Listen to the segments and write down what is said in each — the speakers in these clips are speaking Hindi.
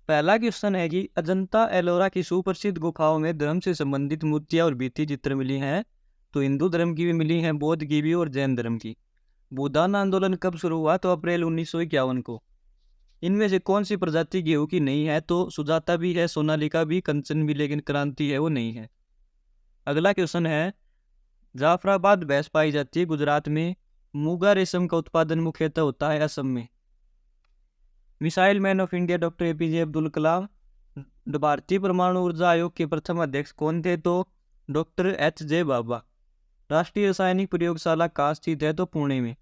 पहला क्वेश्चन है कि अजंता एलोरा की सुप्रसिद्ध गुफाओं में धर्म से संबंधित मूर्तियां और भित्ति चित्र मिली हैं। तो हिंदू धर्म की भी मिली हैं, बौद्ध की भी और जैन धर्म की। भूदान आंदोलन कब शुरू हुआ? तो अप्रैल 1951 को। इनमें से कौन सी प्रजाति गेहूं की नहीं है? तो सुजाता भी है, सोनालिका भी, कंचन भी, लेकिन क्रांति है वो नहीं है। अगला क्वेश्चन है, जाफराबाद भैंस पाई जाती है गुजरात में। मूंगा रेशम का उत्पादन मुख्यतः होता है असम में। Missile man of India doctor APJ Abdul Kalam. भारतीय परमाणु ऊर्जा आयोग के प्रथम अध्यक्ष कौन थे? तो डॉक्टर एच.जे. बाबा। राष्ट्रीय रासायनिक प्रयोगशाला कहाँ स्थित है? तो पुणे में।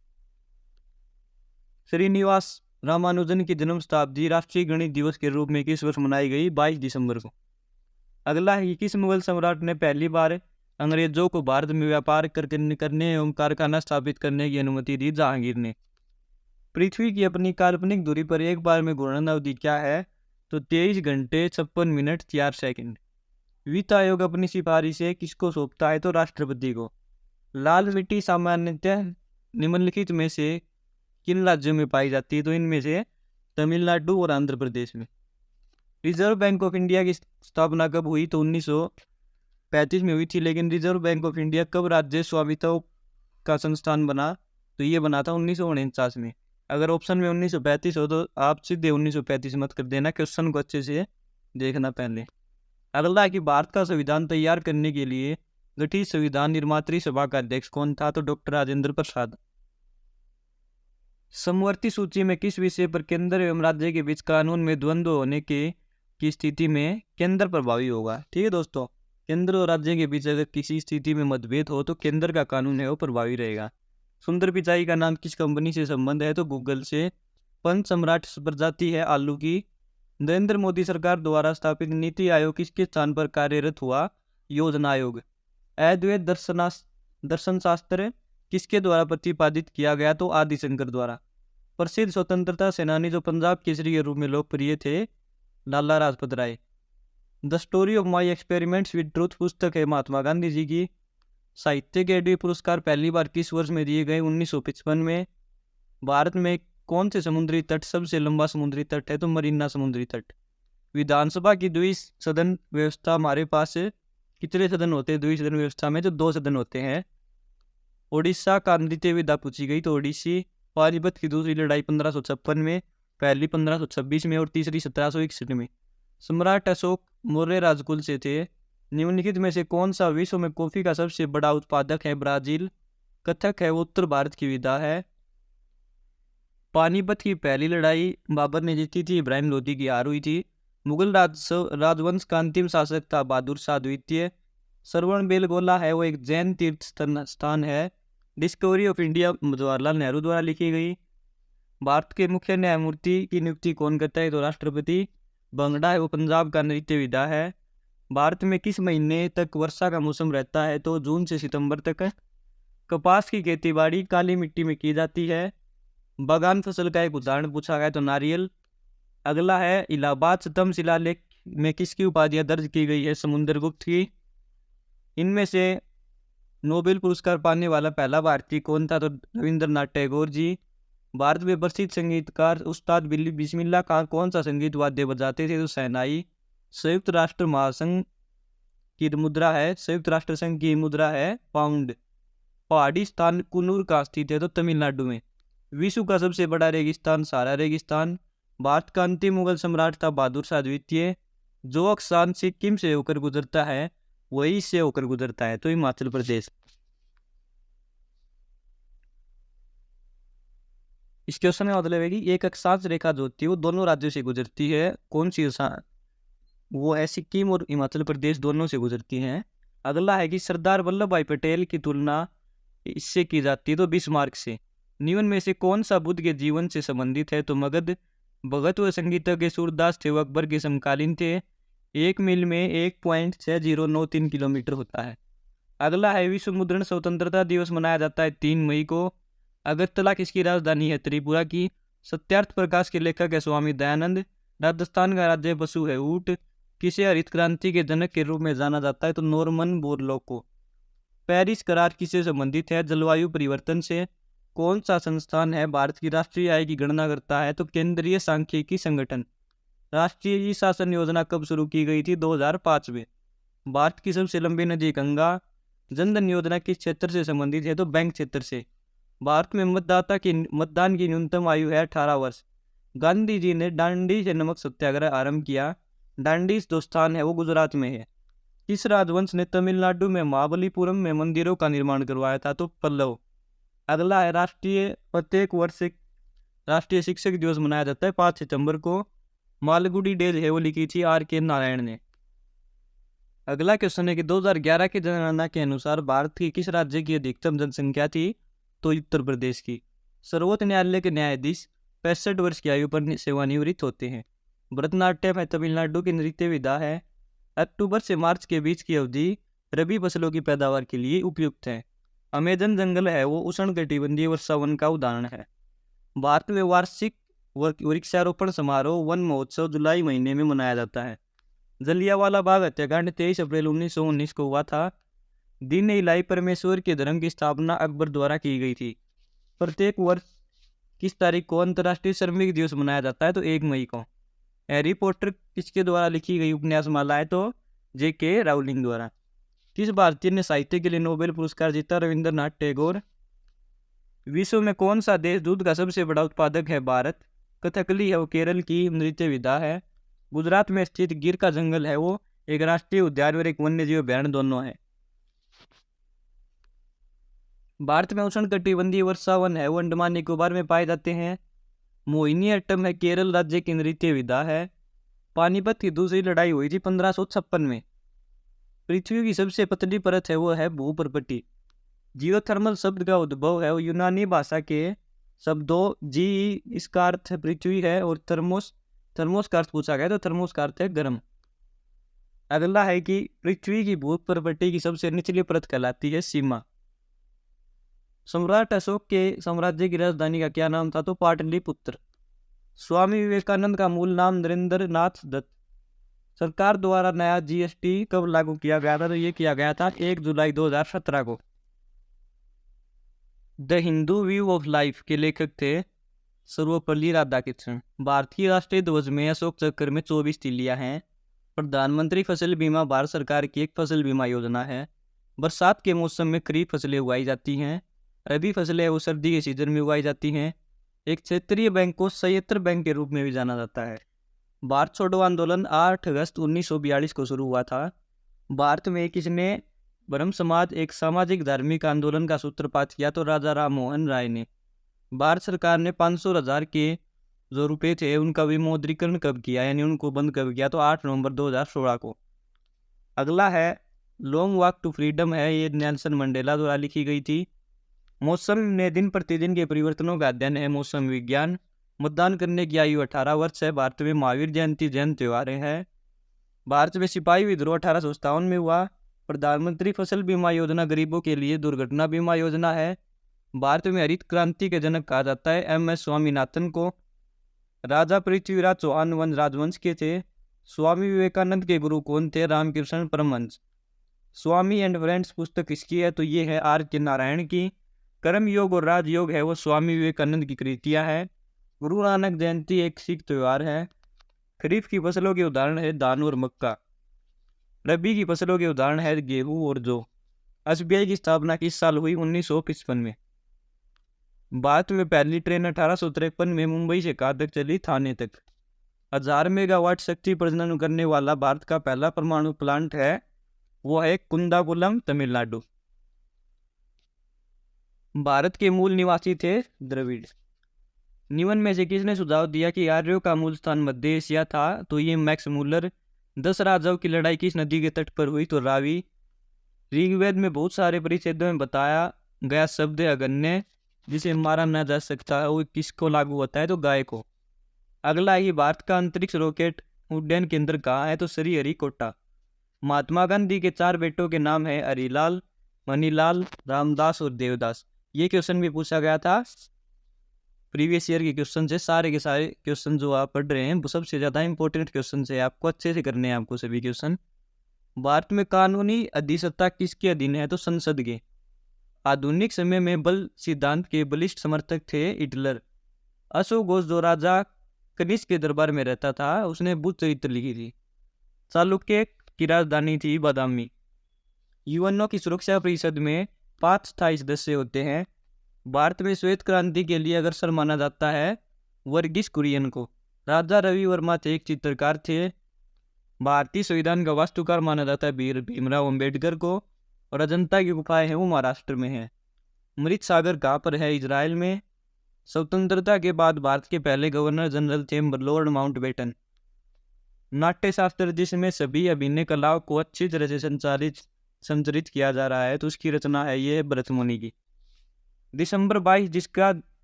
श्रीनिवास रामानुजन की जन्म शताब्दी राष्ट्रीय गणित दिवस के रूप में किस वर्ष मनाई गई? 22 दिसंबर को। अगला है कि किस मुगल सम्राट ने पहली बार अंग्रेजों को भारत में व्यापार करने एवं कारखाना स्थापित करने की अनुमति दी? जहांगीर ने। पृथ्वी की अपनी काल्पनिक दूरी पर एक बार में घूर्णन अवधि क्या है? तो 23 घंटे 56 मिनट 4 सेकंड। वित्त आयोग अपनी सिफारिशें किसको सौंपता है? तो राष्ट्रपति को। लाल मिट्टी सामान्यतः निम्नलिखित में से किन राज्यों में पाई जाती है? तो इनमें से तमिलनाडु और आंध्र प्रदेश में। रिजर्व बैंक ऑफ इंडिया की स्थापना कब हुई? तो 1935 में हुई थी। लेकिन रिजर्व बैंक ऑफ इंडिया कब राज्य स्वामित्व का संस्थान बना? तो ये बना था 1949 में। अगर ऑप्शन में 1935 हो तो आप सीधे 1935 मत कर देना, क्वेश्चन को अच्छे से देखना पहले। अगला है कि भारत का संविधान तैयार करने के लिए गठित संविधान निर्मात्री सभा का अध्यक्ष कौन था? तो डॉक्टर राजेंद्र प्रसाद। समवर्ती सूची में किस विषय पर केंद्र एवं राज्य के बीच कानून में द्वंद्व होने की स्थिति में केंद्र प्रभावी होगा? ठीक है दोस्तों, केंद्र और राज्य के बीच अगर किसी स्थिति में मतभेद हो तो केंद्र का कानून है वो प्रभावी रहेगा। सुंदर पिचाई का नाम किस कंपनी से संबंध है? तो गूगल से। पंच सम्राट प्रजाति है आलू की। नरेंद्र मोदी सरकार द्वारा स्थापित नीति आयोग किसके स्थान पर कार्यरत हुआ? योजना आयोग। अद्वैत दर्शन शास्त्र किसके द्वारा प्रतिपादित किया गया? तो आदि शंकर द्वारा। प्रसिद्ध स्वतंत्रता सेनानी जो पंजाब केसरी के रूप में लोकप्रिय थे? Lala Lajpat Rai. The story of my experiments with truth पुस्तक है महात्मा गांधी जी की। साहित्य अकेडमी पुरस्कार पहली बार किस वर्ष में दिए गए? 1955 में। भारत में कौन से समुद्री तट सबसे लंबा समुद्री तट है? तो मरीना समुद्री तट। विधानसभा की द्विसदन व्यवस्था हमारे पास कितने सदन होते हैं? द्विसदन व्यवस्था में जो 2 सदन होते हैं। ओडिशा का नृत्य विधा पूछी गई तो ओडिसी। पानीपत की दूसरी लड़ाई 1556 में, पहली 1526 में और तीसरी 1761 में। सम्राट अशोक मौर्य राजकुल से थे। निम्नलिखित में से कौन सा विश्व में कॉफी का सबसे बड़ा उत्पादक है? ब्राजील। कथक है वो उत्तर भारत की विधा है। पानीपत की पहली लड़ाई बाबर ने जीती थी, इब्राहिम लोदी की हार हुई थी। मुगल राजवंश का अंतिम शासक था बहादुर शाह द्वितीय। श्रवण बेलगोला है वो एक जैन तीर्थ स्थान है। Discovery of India Jawaharlal Nehru द्वारा लिखी गई। भारत के मुख्य न्यायमूर्ति की नियुक्ति कौन करता है? तो राष्ट्रपति। भंगड़ा है वो पंजाब का नृत्य विधा है। भारत में किस महीने तक वर्षा का मौसम रहता है? तो जून से सितंबर तक। कपास की खेतीबाड़ी काली मिट्टी में की जाती है। बागान फसल का एक उदाहरण पूछा गया तो नारियल। अगला है इलाहाबाद स्तंभ शिलालेख में किसकी उपाधियां दर्ज की गई है? समुद्रगुप्त की। इनमें से नोबेल पुरस्कार पाने वाला पहला भारतीय कौन था? तो रविंद्रनाथ टैगोर जी। भारत में प्रसिद्ध संगीतकार उस्ताद बिस्मिल्लाह खान कौन सा संगीत वाद्य बजाते थे? तो शहनाई। संयुक्त राष्ट्र महासंघ की मुद्रा है, संयुक्त राष्ट्र संघ की मुद्रा है पाउंड। पहाड़ी स्थान कुन्नूर का स्थित है तो तमिलनाडु में। विश्व का सबसे बड़ा रेगिस्तान सहारा रेगिस्तान। भारत का अंतिम मुगल सम्राट था बहादुर शाह द्वितीय। जो अक्षांश सिक्किम से होकर गुजरता है वही से होकर गुजरता है तो हिमाचल प्रदेश। इस क्वेश्चन का मतलब है कि एक अक्षांश रेखा जो होती है वो दोनों राज्यों से गुजरती है। कौन सी? वो है सिक्किम और हिमाचल प्रदेश दोनों से गुजरती हैं। अगला है कि सरदार वल्लभ भाई पटेल की तुलना इससे की जाती है तो बिस्मार्क से। निम्न में से कौन सा बुद्ध के जीवन से संबंधित है? तो मगध। भगत व संगीतज्ञ सूरदास थे वो अकबर के समकालीन थे। 1 मील में 1.6093 किलोमीटर होता है। अगला है विश्व मुद्रण स्वतंत्रता दिवस मनाया जाता है 3 मई को। अगरतला किसकी राजधानी है? त्रिपुरा की। सत्यार्थ प्रकाश के लेखक है स्वामी दयानंद। राजस्थान का राज्य पशु है ऊंट। किसे हरित क्रांति के जनक के रूप में जाना जाता है? तो नॉर्मन बोरलॉग को। पेरिस करार किससे संबंधित है? जलवायु परिवर्तन से। कौन सा संस्थान है भारत की राष्ट्रीय आय की गणना करता है? तो केंद्रीय सांख्यिकी संगठन। राष्ट्रीय ई शासन योजना कब शुरू की गई थी? 2005 में। भारत की सबसे लंबी नदी गंगा। जनधन योजना किस क्षेत्र से संबंधित है? तो बैंक क्षेत्र से। भारत में मतदान की न्यूनतम आयु है 18 वर्ष। गांधी जी ने दांडी से नमक सत्याग्रह आरंभ किया। दांडी जो स्थान है वो गुजरात में है। किस राजवंश ने तमिलनाडु में महाबलीपुरम में मंदिरों का निर्माण करवाया था? तो पल्लव। अगला है प्रत्येक वर्ष राष्ट्रीय शिक्षक दिवस मनाया जाता है 5 सितंबर को। मालगुडी डेज है वो लिखी थी R.K. नारायण ने। अगला क्वेश्चन है कि 2011 की जनगणना के अनुसार भारत की किस राज्य की अधिकतम जनसंख्या थी? तो उत्तर प्रदेश की। सर्वोच्च न्यायालय के न्यायाधीश 65 वर्ष की आयु पर सेवानिवृत्त होते हैं। भरतनाट्यम है तमिलनाडु की नृत्य विधा है। अक्टूबर से मार्च के बीच की अवधि रबी फसलों की पैदावार के लिए उपयुक्त है। अमेजन जंगल है वो उष्णकटिबंधीय वर्षावन का उदाहरण है। भारत में वार्षिक वृक्षारोपण समारोह वन महोत्सव जुलाई महीने में मनाया जाता है। जलियांवाला बाग हत्याकांड 23 अप्रैल 1919 को हुआ था। दीन इलाही परमेश्वर के धर्म की स्थापना अकबर द्वारा की गई थी। प्रत्येक वर्ष किस तारीख को अंतर्राष्ट्रीय श्रमिक दिवस मनाया जाता है? तो 1 मई को। हैरी पॉटर किसके द्वारा लिखी गई उपन्यास माला है? तो J.K. राउलिंग द्वारा। किस भारतीय ने साहित्य के लिए नोबेल पुरस्कार जीता? रविंद्रनाथ टैगोर। विश्व में कौन सा देश दूध का सबसे बड़ा उत्पादक है? भारत। कथकली है वो केरल की नृत्य विधा है। गुजरात में स्थित गिर का जंगल है वो एक राष्ट्रीय उद्यान और एक वन्यजीव अभ्यारण्य दोनों है। भारत में उष्णकटिबंधीय वर्षावन है वो अंडमान निकोबार में पाए जाते हैं। मोहिनीअट्टम है केरल राज्य की नृत्य विधा है। पानीपत की दूसरी लड़ाई हुई थी 1556 में। पृथ्वी की सबसे पतली परत है वो है भूपर्पटी। जियोथर्मल शब्द का उद्भव है वो यूनानी भाषा के शब्दों जी इसका अर्थ है पृथ्वी है और थर्मोस का अर्थ पूछा गया तो थर्मोस का अर्थ है गर्म। अगला है कि पृथ्वी की भूपर्पटी की सबसे निचली परत कहलाती है सीमा। सम्राट अशोक के साम्राज्य की राजधानी का क्या नाम था? तो पाटलिपुत्र। स्वामी विवेकानंद का मूल नाम नरेंद्र नाथ दत्त। सरकार द्वारा नया GST कब लागू किया गया था? तो ये किया गया था 1 जुलाई 2017 को। The Hindu view of life के लेखक थे सर्वपल्ली राधाकृष्णन। भारतीय राष्ट्रीय ध्वज में अशोक चक्र में 24 तीलियां हैं। प्रधानमंत्री फसल बीमा भारत सरकार की एक फसल बीमा योजना है। बरसात के मौसम में खरीफ फसलें उगाई जाती हैं। रबी फसलें वो सर्दी के सीजन में उगाई जाती हैं। एक क्षेत्रीय बैंक को संयंत्र बैंक के रूप में भी जाना जाता है। भारत छोड़ो आंदोलन 8 अगस्त 1942 को शुरू हुआ था। भारत में किसने ब्रह्म समाज एक सामाजिक धार्मिक आंदोलन का सूत्रपात किया? तो राजा राम मोहन राय ने। भारत सरकार ने 500,000 के जो रुपए थे उनका विमुद्रीकरण कब किया यानी उनको बंद कब किया? तो 8 नवंबर 2016 को। अगला है लॉन्ग वॉक टू फ्रीडम है ये नेल्सन मंडेला द्वारा लिखी गई थी। मौसम में दिन प्रतिदिन के परिवर्तनों का अध्ययन है मौसम विज्ञान। मतदान करने की आयु 18 वर्ष है। भारत में महावीर जयंती जैन त्योहार है। भारत में सिपाही विद्रोह 1857 में हुआ। प्रधानमंत्री फसल बीमा योजना गरीबों के लिए दुर्घटना बीमा योजना है। भारत में हरित क्रांति के जनक कहा जाता है M.S. स्वामीनाथन को। राजा पृथ्वीराज चौहान वंश राजवंश के थे। स्वामी विवेकानंद के गुरु कौन थे? रामकृष्ण परमहंस। स्वामी एंड फ्रेंड्स पुस्तक किसकी है? तो ये है R.K. नारायण की। कर्म योग और राजयोग है वो स्वामी विवेकानंद की कृतियां हैं। गुरु नानक जयंती एक सिख त्योहार है। खरीफ की फसलों के उदाहरण है धान और मक्का। रबी की फसलों के उदाहरण है गेहूं और जौ। SBI की स्थापना किस साल हुई? 1955 में। भारत में पहली ट्रेन 1853 में मुंबई से कहाँ तक चली? थाने तक। 1000 मेगावाट शक्ति प्रजनन करने वाला भारत का पहला परमाणु प्लांट है वो है कुंदाकुलम तमिलनाडु। भारत के मूल निवासी थे द्रविड़। निम्न में से किसने सुझाव दिया कि आर्यों का मूल स्थान मध्य एशिया था? तो ये मैक्स मूलर। 10 राजाओं की लड़ाई किस नदी के तट पर हुई? तो रावी। ऋग्वेद में बहुत सारे परिच्छेदों में बताया गया शब्द है अगन्य जिसे मारा न जा सकता है वो किसको लागू होता है? तो गाय को। अगला ही भारत का अंतरिक्ष रॉकेट उड्डयन केंद्र कहाँ है? तो श्रीहरिकोटा। महात्मा गांधी के 4 बेटों के नाम है हरिलाल, मनीलाल, रामदास और देवदास। ये क्वेश्चन भी पूछा गया था प्रीवियस ईयर के क्वेश्चन से। सारे के सारे क्वेश्चन जो आप पढ़ रहे हैं वो सबसे ज़्यादा इंपॉर्टेंट क्वेश्चन है, आपको अच्छे से करने हैं आपको सभी क्वेश्चन। भारत में कानूनी अधिसत्ता किसके अधीन है? तो संसद के। आधुनिक समय में बल सिद्धांत के बलिष्ठ समर्थक थे हिटलर। अशोक घोष जो राजा कनिष्क के दरबार में रहता था, उसने बुद्ध चरित्र लिखी थी। चालुक्य की राजधानी थी बादामी। यूएनओ की सुरक्षा परिषद में 5 स्थायी सदस्य होते हैं। भारत में श्वेत क्रांति के लिए अग्रसर माना जाता है वर्गीस कुरियन को। राजा रवि वर्मा थे, एक चित्रकार थे। भारतीय संविधान का वास्तुकार माना जाता है भीमराव अंबेडकर को। और अजंता की गुफाएं हैं वो महाराष्ट्र में है। मृत सागर कहाँ पर है? इजराइल में। स्वतंत्रता के बाद भारत के पहले गवर्नर जनरल थे लॉर्ड माउंटबेटन। नाट्य शास्त्र जिसमें सभी अभिनय कलाओं को अच्छी तरह से संचरित किया जा रहा है, तो उसकी रचना है ये भरत मुनि की। दिसंबर 22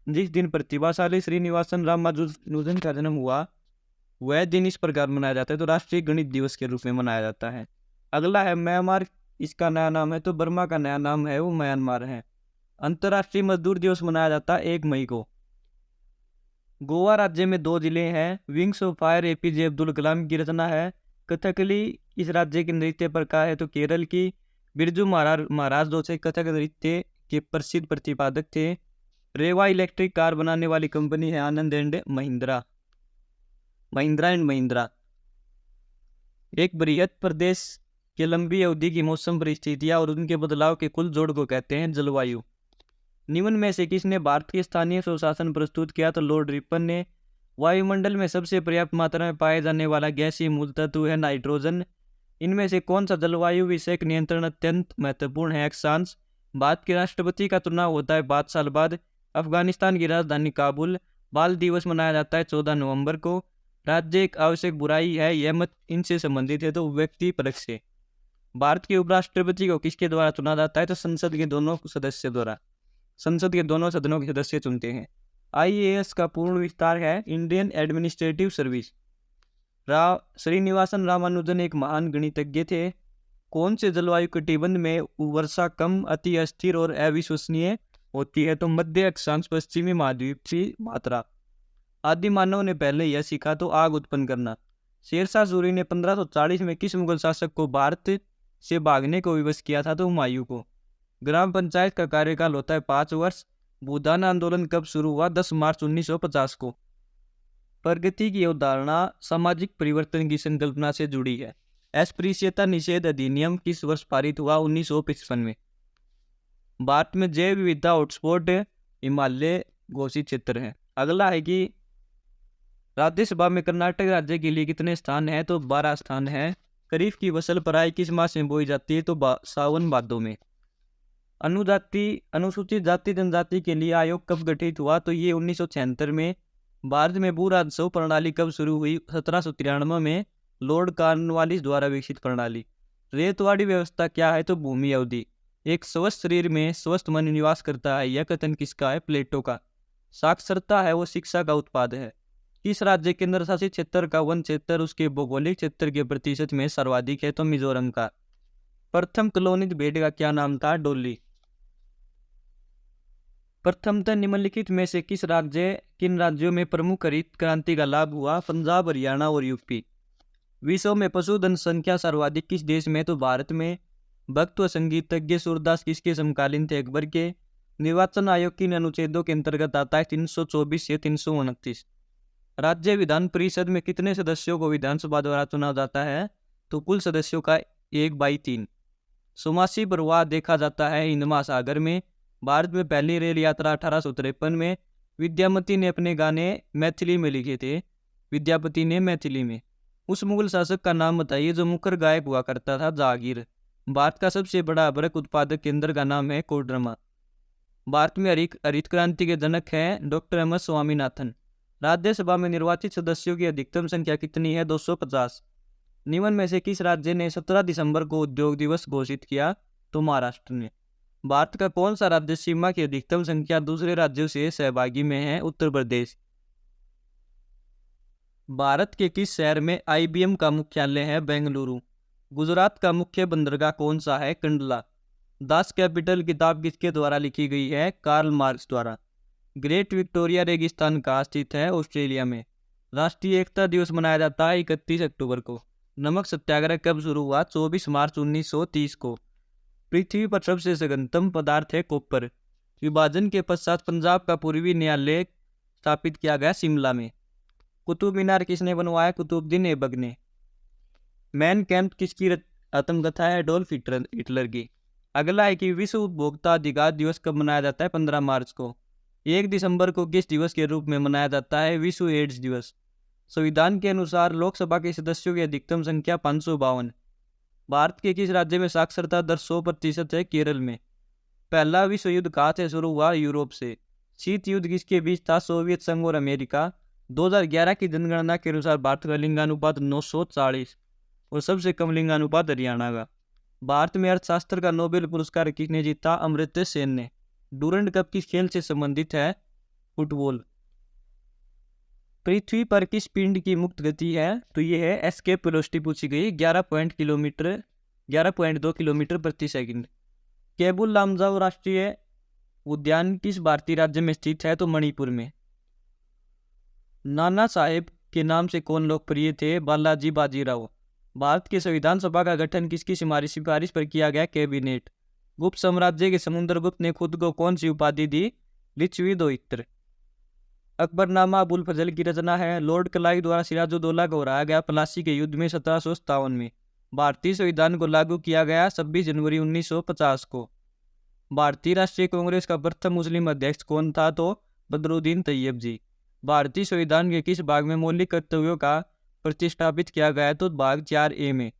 जिस दिन प्रतिभाशाली श्रीनिवासन रामानुजन का जन्म हुआ, वह दिन इस प्रकार मनाया जाता है, तो राष्ट्रीय गणित दिवस के रूप में मनाया जाता है। अगला है म्यांमार, इसका नया नाम है, तो बर्मा का नया नाम है वो म्यांमार है। अंतर्राष्ट्रीय मजदूर दिवस मनाया जाता है 1 मई को। गोवा राज्य में 2 जिले हैं। Wings of fire APJ Abdul Kalam की रचना है। कथकली इस राज्य की नृत्य प्रकार है, तो केरल की। बिरजू महाराज दोसे कथक नृत्य के प्रसिद्ध प्रतिपादक थे। रेवा इलेक्ट्रिक कार बनाने वाली कंपनी है आनंद एंड महिंद्रा एंड महिंद्रा। एक बृहद प्रदेश के लंबी अवधि की मौसम परिस्थितियां और उनके बदलाव के कुल जोड़ को कहते हैं जलवायु। निम्न में से किसने भारत के स्थानीय स्वशासन प्रस्तुत किया? तो लॉर्ड रिपन ने। वायुमंडल में सबसे पर्याप्त मात्रा में पाए जाने वाला गैसीय मूल तत्व है नाइट्रोजन। इनमें से कौन सा जलवायु विषयक नियंत्रण अत्यंत महत्वपूर्ण है? अक्षांश। भारत के राष्ट्रपति का चुनाव होता है 5 साल बाद। अफगानिस्तान की राजधानी काबुल। बाल दिवस मनाया जाता है 14 नवंबर को। राज्य एक आवश्यक बुराई है, यह मत इनसे संबंधित है, तो व्यक्ति परख से। भारत के उपराष्ट्रपति को किसके द्वारा चुना जाता है? तो संसद के दोनों सदस्यों द्वारा। संसद के दोनों सदनों के सदस्य चुनते हैं। IAS का पूर्ण विस्तार है Indian administrative service. Srinivasan Ramanujan एक महान गणितज्ञ थे। कौन से जलवायु कटिबंध में वर्षा कम, अति अस्थिर और अविश्वसनीय होती है? तो मध्य अक्षांश पश्चिमी महाद्वीप की मात्रा। आदि मानव ने पहले यह सीखा, तो आग उत्पन्न करना। शेरशाह सूरी ने 1540 में किस मुगल शासक को भारत से भागने को विवश किया था? तो हुमायूं को। ग्राम पंचायत का कार्यकाल होता है 5 वर्ष। भूदान आंदोलन कब शुरू हुआ? 10 मार्च 1950 को। प्रगति की अवधारणा सामाजिक परिवर्तन की संकल्पना से जुड़ी है। अस्पृश्यता निषेध अधिनियम किस वर्ष पारित हुआ? 1955 में। भारत में जैव विविधता हॉटस्पॉट हिमालय घोषित क्षेत्र है। अगला है कि राज्यसभा में कर्नाटक राज्य के लिए कितने स्थान हैं? तो 12 स्थान हैं। खरीफ की फसल पराई किस मास में बोई जाती है? तो सावन भादों में। अनुसूचित जाति जनजाति के लिए आयोग कब गठित हुआ? तो ये 1976 में। भारत में भू राजस्व प्रणाली कब शुरू हुई? 1793 में। लॉर्ड कॉर्नवालिस द्वारा विकसित प्रणाली। रेतवाड़ी व्यवस्था क्या है? तो भूमि अवधि। एक स्वस्थ शरीर में स्वस्थ मन निवास करता है, यह कथन किसका है? प्लेटो का। साक्षरता है वो शिक्षा का उत्पाद है। किस राज्य केंद्र शासित क्षेत्र का वन क्षेत्र उसके भौगोलिक क्षेत्र के प्रतिशत में सर्वाधिक है? तो मिजोरम का। प्रथम क्लोनित भेड़ का क्या नाम था? डोली। प्रथमतः निम्नलिखित में से किन राज्यों में प्रमुख हरित क्रांति का लाभ हुआ? पंजाब, हरियाणा और यूपी। विश्व में पशुधन संख्या सर्वाधिक किस देश में? तो भारत में। भक्त व संगीतज्ञ सूरदास किसके समकालीन थे? अकबर के। निर्वाचन आयोग किन अनुच्छेदों के अंतर्गत आता है? 324 से 329। राज्य विधान परिषद में कितने सदस्यों को विधानसभा द्वारा चुना जाता है? तो कुल सदस्यों का 1/3। सुमासी प्रवाह देखा जाता है हिंद महासागर में। भारत में पहली रेल यात्रा 1853 में। विद्यापति ने अपने गाने मैथिली में लिखे थे। विद्यापति ने मैथिली में। उस मुगल शासक का नाम बताइए जो मुखर गायक हुआ करता था? जहांगीर। भारत का सबसे बड़ा अभ्रक उत्पादक केंद्र का नाम है कोडरमा। भारत में हरित क्रांति के जनक हैं doctor M S Swaminathan. Rajya Sabha में निर्वाचित सदस्यों की अधिकतम संख्या कितनी है? 250। निम्न में से किस राज्य ने 17 दिसंबर को उद्योग दिवस घोषित किया? तो महाराष्ट्र ने। भारत का कौन सा राज्य सीमा की अधिकतम संख्या दूसरे राज्यों से सहभागी में है? उत्तर प्रदेश। भारत के किस शहर में IBM का मुख्यालय है? बेंगलुरु। गुजरात का मुख्य बंदरगाह कौन सा है? कंडला। दास कैपिटल किताब किसके द्वारा लिखी गई है? कार्ल मार्क्स द्वारा। ग्रेट विक्टोरिया रेगिस्तान कहाँ स्थित है? ऑस्ट्रेलिया में। राष्ट्रीय एकता दिवस मनाया जाता है 31 अक्टूबर को। नमक सत्याग्रह कब शुरू हुआ? 24 मार्च 1930 को। पृथ्वी पर सबसे सघनतम पदार्थ है कॉपर। विभाजन के पश्चात पंजाब का पूर्वी न्यायालय स्थापित किया गया शिमला में। कुतुब मीनार किसने बनवाया? कुतुबुद्दीन ऐबक ने। मैन कैम्प किसकी आत्मकथा है? एडोल्फ हिटलर की। अगला है कि विश्व उपभोक्ता अधिकार दिवस कब मनाया जाता है? 15 मार्च को। 1 दिसंबर को किस दिवस के रूप में मनाया जाता है? विश्व एड्स दिवस। संविधान के अनुसार लोकसभा के सदस्यों की अधिकतम संख्या 552। भारत के किस राज्य में साक्षरता दर 100% है? केरल में। पहला विश्व युद्ध कहाँ से शुरू हुआ? यूरोप से। शीत युद्ध किसके बीच था? सोवियत संघ और अमेरिका। 2011 की जनगणना के अनुसार भारत का लिंगानुपात 940 और सबसे कम लिंगानुपात हरियाणा का। भारत में अर्थशास्त्र का नोबेल पुरस्कार किसने जीता? अमर्त्य सेन ने। डूरंड कप किस खेल से संबंधित है? फुटबॉल। पृथ्वी पर किस पिंड की मुक्त गति है? तो ये है एस्केप वेलोसिटी पूछी गई, 11.2 किलोमीटर प्रति सेकंड। केबुल लामजाओ राष्ट्रीय उद्यान किस भारतीय राज्य में स्थित है? तो मणिपुर में। नाना साहेब के नाम से कौन लोकप्रिय थे? बालाजी बाजीराव। भारत के संविधान सभा का गठन किसकी सिफारिश पर किया गया? कैबिनेट। गुप्त साम्राज्य के समुद्रगुप्त ने खुद को कौन सी उपाधि दी? लिच्छवी दोहित्र। अकबरनामा अबुल फजल की रचना है। लॉर्ड क्लाइव द्वारा सिराजुद्दौला को हराया गया प्लासी के युद्ध में 1757 में। भारतीय संविधान को लागू किया गया 26 जनवरी 1950 को। भारतीय राष्ट्रीय कांग्रेस का प्रथम मुस्लिम अध्यक्ष कौन था? तो बदरुद्दीन तैयब जी। भारतीय संविधान के किस भाग में मौलिक कर्तव्यों का प्रतिष्ठापित किया गया है? तो भाग 4A में।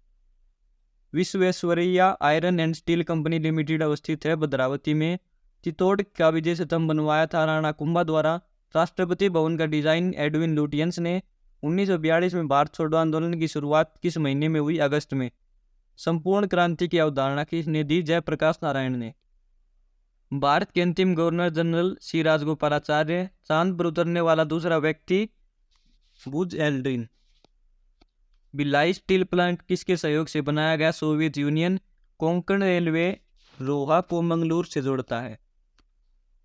Visvesvaraya iron and steel company limited अवस्थित है भद्रावती में। चित्तौड़ का विजय स्तंभ बनवाया था राणा कुंभा द्वारा। राष्ट्रपति भवन का डिजाइन एडविन लुटियंस ने। 1942 में भारत छोड़ो आंदोलन की शुरुआत किस महीने में हुई? अगस्त में। संपूर्ण क्रांति की अवधारणा किसने दी? जयप्रकाश नारायण ने। भारत के अंतिम गवर्नर जनरल सी राजगोपालाचार्य। चांद पर उतरने वाला दूसरा व्यक्ति Buzz Aldrin. Bhilai steel plant किसके सहयोग से बनाया गया? Soviet Union. Konkan railway Roha को मंगलूर से जोड़ता है।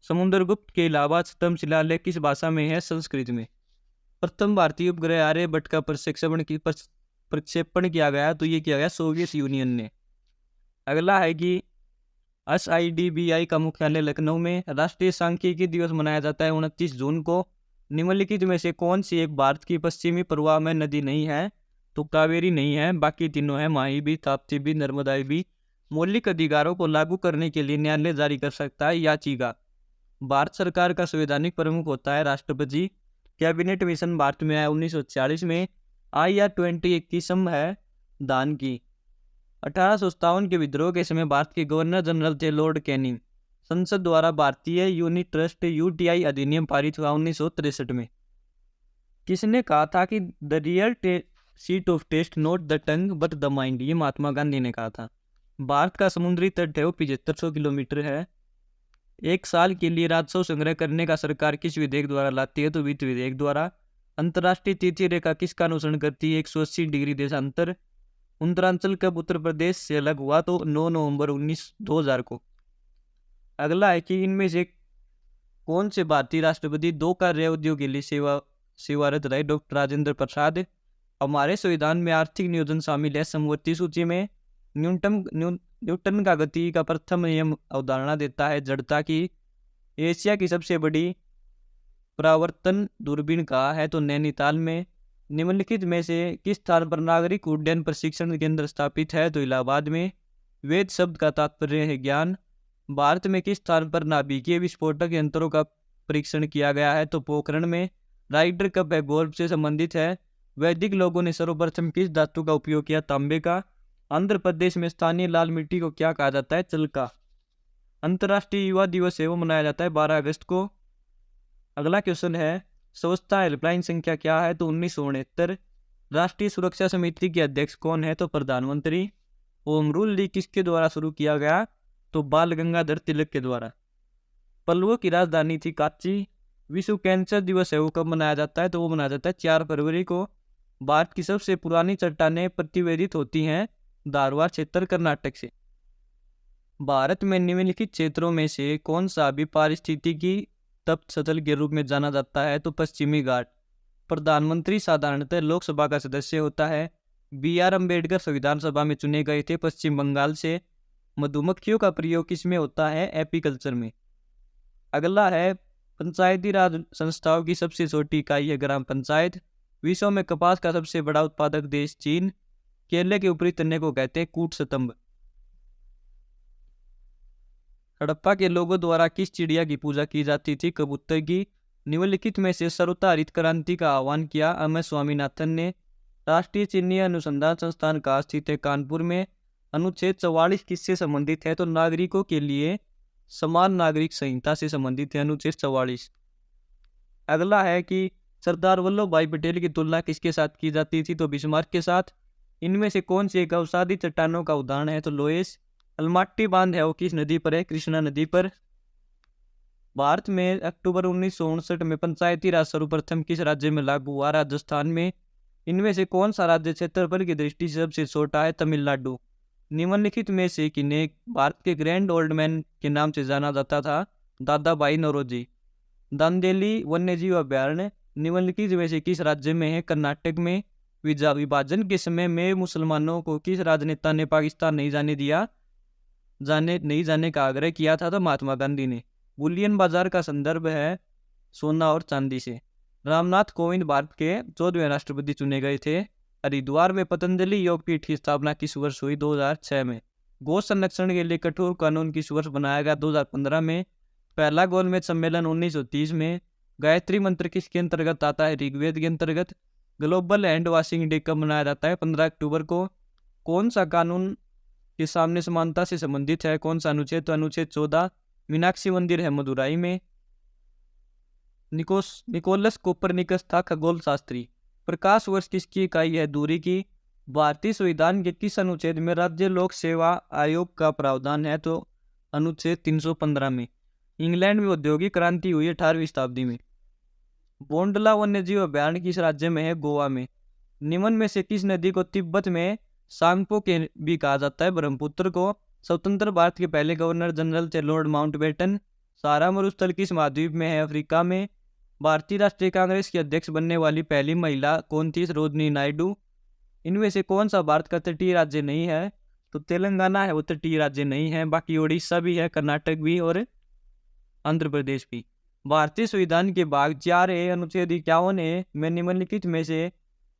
समुद्रगुप्त के इलाहाबाद स्तंभ शिलालेख किस भाषा में है? संस्कृत में। प्रथम भारतीय उपग्रह आर्यभट्ट का प्रक्षेपण किया गया, तो ये किया गया सोवियत यूनियन ने। अगला है कि SIDBI का मुख्यालय लखनऊ में। राष्ट्रीय सांख्यिकी दिवस मनाया जाता है 29 जून को। निम्नलिखित में से कौन सी एक भारत की पश्चिमी प्रवाह में नदी नहीं है? तो कावेरी नहीं है, बाकी तीनों है, माही भी, ताप्ती भी, नर्मदा भी। मौलिक अधिकारों को लागू करने के लिए न्यायालय जारी कर सकता है याचिका। भारत सरकार का संवैधानिक प्रमुख होता है राष्ट्रपति। कैबिनेट मिशन भारत में आया 1946 में। IR-20 एक किस्म है धान की। 1857 के विद्रोह के समय भारत के गवर्नर जनरल थे लॉर्ड कैनिंग। संसद द्वारा भारतीय यूनिट ट्रस्ट UTI अधिनियम पारित हुआ 1963 में। किसने कहा था कि the real seat of taste not the tongue but the mind? ये महात्मा गांधी ने कहा था। भारत का समुद्री तट है वो 7500 किलोमीटर है। एक साल के लिए राजस्व संग्रह करने का सरकार किस विधेयक द्वारा लाती है? तो वित्त विधेयक द्वारा। अंतर्राष्ट्रीय तृतीय रेखा किसका अनुसरण करती है? 180 डिग्री देशांतर। उत्तरांचल कब उत्तर प्रदेश से अलग हुआ? तो 9 नवंबर 2000 को। अगला है कि इनमें से कौन से भारतीय राष्ट्रपति 2 कार्य अवधियों के लिए सेवारत रहे? डॉक्टर राजेंद्र प्रसाद। हमारे संविधान में आर्थिक नियोजन शामिल है समवर्ती सूची में। न्यूटन का गति का प्रथम नियम अवधारणा देता है जड़ता की। एशिया की सबसे बड़ी परावर्तन दूरबीन कहाँ है? तो नैनीताल में। निम्नलिखित में से किस स्थान पर नागरिक उड्डयन प्रशिक्षण केंद्र स्थापित है? तो इलाहाबाद में। वेद शब्द का तात्पर्य है ज्ञान। भारत में किस स्थान पर नाभिकीय विस्फोटक यंत्रों का परीक्षण किया गया है? तो पोखरण में। राइडर कप है गोल्फ से संबंधित है। वैदिक लोगों ने सर्वप्रथम किस धातु का उपयोग किया? तांबे का। आंध्र प्रदेश में स्थानीय लाल मिट्टी को क्या कहा जाता है? चलका। अंतर्राष्ट्रीय युवा दिवस है वो मनाया जाता है 12 अगस्त को। अगला क्वेश्चन है स्वच्छता हेल्पलाइन संख्या क्या है? तो 1969। राष्ट्रीय सुरक्षा समिति के अध्यक्ष कौन है? तो प्रधानमंत्री। होम रूल लीग किसके द्वारा शुरू किया गया? तो बाल गंगाधर तिलक के द्वारा। पल्लवों की राजधानी थी कांची। विश्व कैंसर दिवस है वो कब मनाया जाता है? तो वो मनाया जाता है 4 फरवरी को। भारत की सबसे पुरानी चट्टानें प्रतिवेदित होती हैं धारवाड़ क्षेत्र कर्नाटक से। भारत में निम्नलिखित क्षेत्रों में से कौन सा भी पारिस्थितिकी तप्त सतल के रूप में जाना जाता है? तो पश्चिमी घाट। प्रधानमंत्री साधारणतः लोकसभा का सदस्य होता है। BR अम्बेडकर संविधान सभा में चुने गए थे पश्चिम बंगाल से। मधुमक्खियों का प्रयोग किसमें होता है? एपीकल्चर में। अगला है पंचायती राज संस्थाओं की सबसे छोटी इकाई है ग्राम पंचायत। विश्व में कपास का सबसे बड़ा उत्पादक देश चीन। केले के ऊपरी तने को कहते हैं कूट स्तंभ। हड़प्पा के लोगों द्वारा किस चिड़िया की पूजा की जाती थी? कबूतर की। निम्नलिखित में से सर्वोत्तम हरित क्रांति का आह्वान किया? एम एस स्वामीनाथन ने। राष्ट्रीय चीनी अनुसंधान संस्थान कहाँ स्थित है? कानपुर में। अनुच्छेद 44 किससे संबंधित है? तो नागरिकों के लिए समान नागरिक संहिता से संबंधित है अनुच्छेद 44। अगला है कि सरदार वल्लभ भाई पटेल की तुलना किसके साथ की जाती थी? तो बिस्मार्क के साथ। इनमें से कौन सी एक अवसादी चट्टानों का उदाहरण है? तो लोएस। अलमाटी बांध है वो किस नदी पर है? कृष्णा नदी पर। भारत में अक्टूबर 1959 में पंचायती राज सर्वप्रथम किस राज्य में लागू हुआ? राजस्थान में। इनमें से कौन सा राज्य क्षेत्रफल की दृष्टि से सबसे छोटा है? तमिलनाडु। निम्नलिखित में से किन्हें भारत के ग्रैंड ओल्ड मैन के नाम से जाना जाता था? दादा भाई नौरोजी। दांदेली वन्यजीव अभ्यारण्य निम्नलिखित में से किस राज्य में है? कर्नाटक में। विभाजन के समय में मुसलमानों को किस राजनेता ने पाकिस्तान नहीं जाने का आग्रह किया था? तो महात्मा गांधी ने। बुलियन बाजार का संदर्भ है सोना और चांदी से। रामनाथ कोविंद भारत के 14वें राष्ट्रपति चुने गए थे। हरिद्वार में पतंजलि योगपीठ की स्थापना किस वर्ष हुई? 2006 में। गौ संरक्षण के लिए कठोर कानून किस वर्ष बनाया गया? 2015 में। पहला गोलमेज सम्मेलन 1930 में। गायत्री मंत्र किसके अंतर्गत आता है? ऋग्वेद के अंतर्गत। ग्लोबल हैंड वॉशिंग डे कब मनाया जाता है? 15 अक्टूबर को। कौन सा कानून के सामने समानता से संबंधित है? कौन सा अनुच्छेद? तो अनुच्छेद 14। मीनाक्षी मंदिर है मदुराई में। निकोलस कोपरनिकस था खगोल शास्त्री। प्रकाश वर्ष किसकी इकाई है? दूरी की। भारतीय संविधान के किस अनुच्छेद में राज्य लोक सेवा आयोग का प्रावधान है? तो अनुच्छेद 315 में। इंग्लैंड में औद्योगिक क्रांति हुई 18वीं शताब्दी में। बोंडला वन्यजीव अभ्यारण्य किस राज्य में है? गोवा में। निम्न में से किस नदी को तिब्बत में सांगपो के भी कहा जाता है? ब्रह्मपुत्र को। स्वतंत्र भारत के पहले गवर्नर जनरल थे लॉर्ड माउंटबेटन। सारा मरुस्थल किस महाद्वीप में है? अफ्रीका में। भारतीय राष्ट्रीय कांग्रेस की अध्यक्ष बनने वाली पहली महिला कौन थी? सरोजिनी नायडू। इनमें से कौन सा भारत का तटीय राज्य नहीं है? तो तेलंगाना है वो तटीय राज्य नहीं है। बाकी उड़ीसा भी है, कर्नाटक भी और आंध्र प्रदेश भी। भारतीय संविधान के भाग 4A अनुच्छेद 51A में निम्नलिखित में से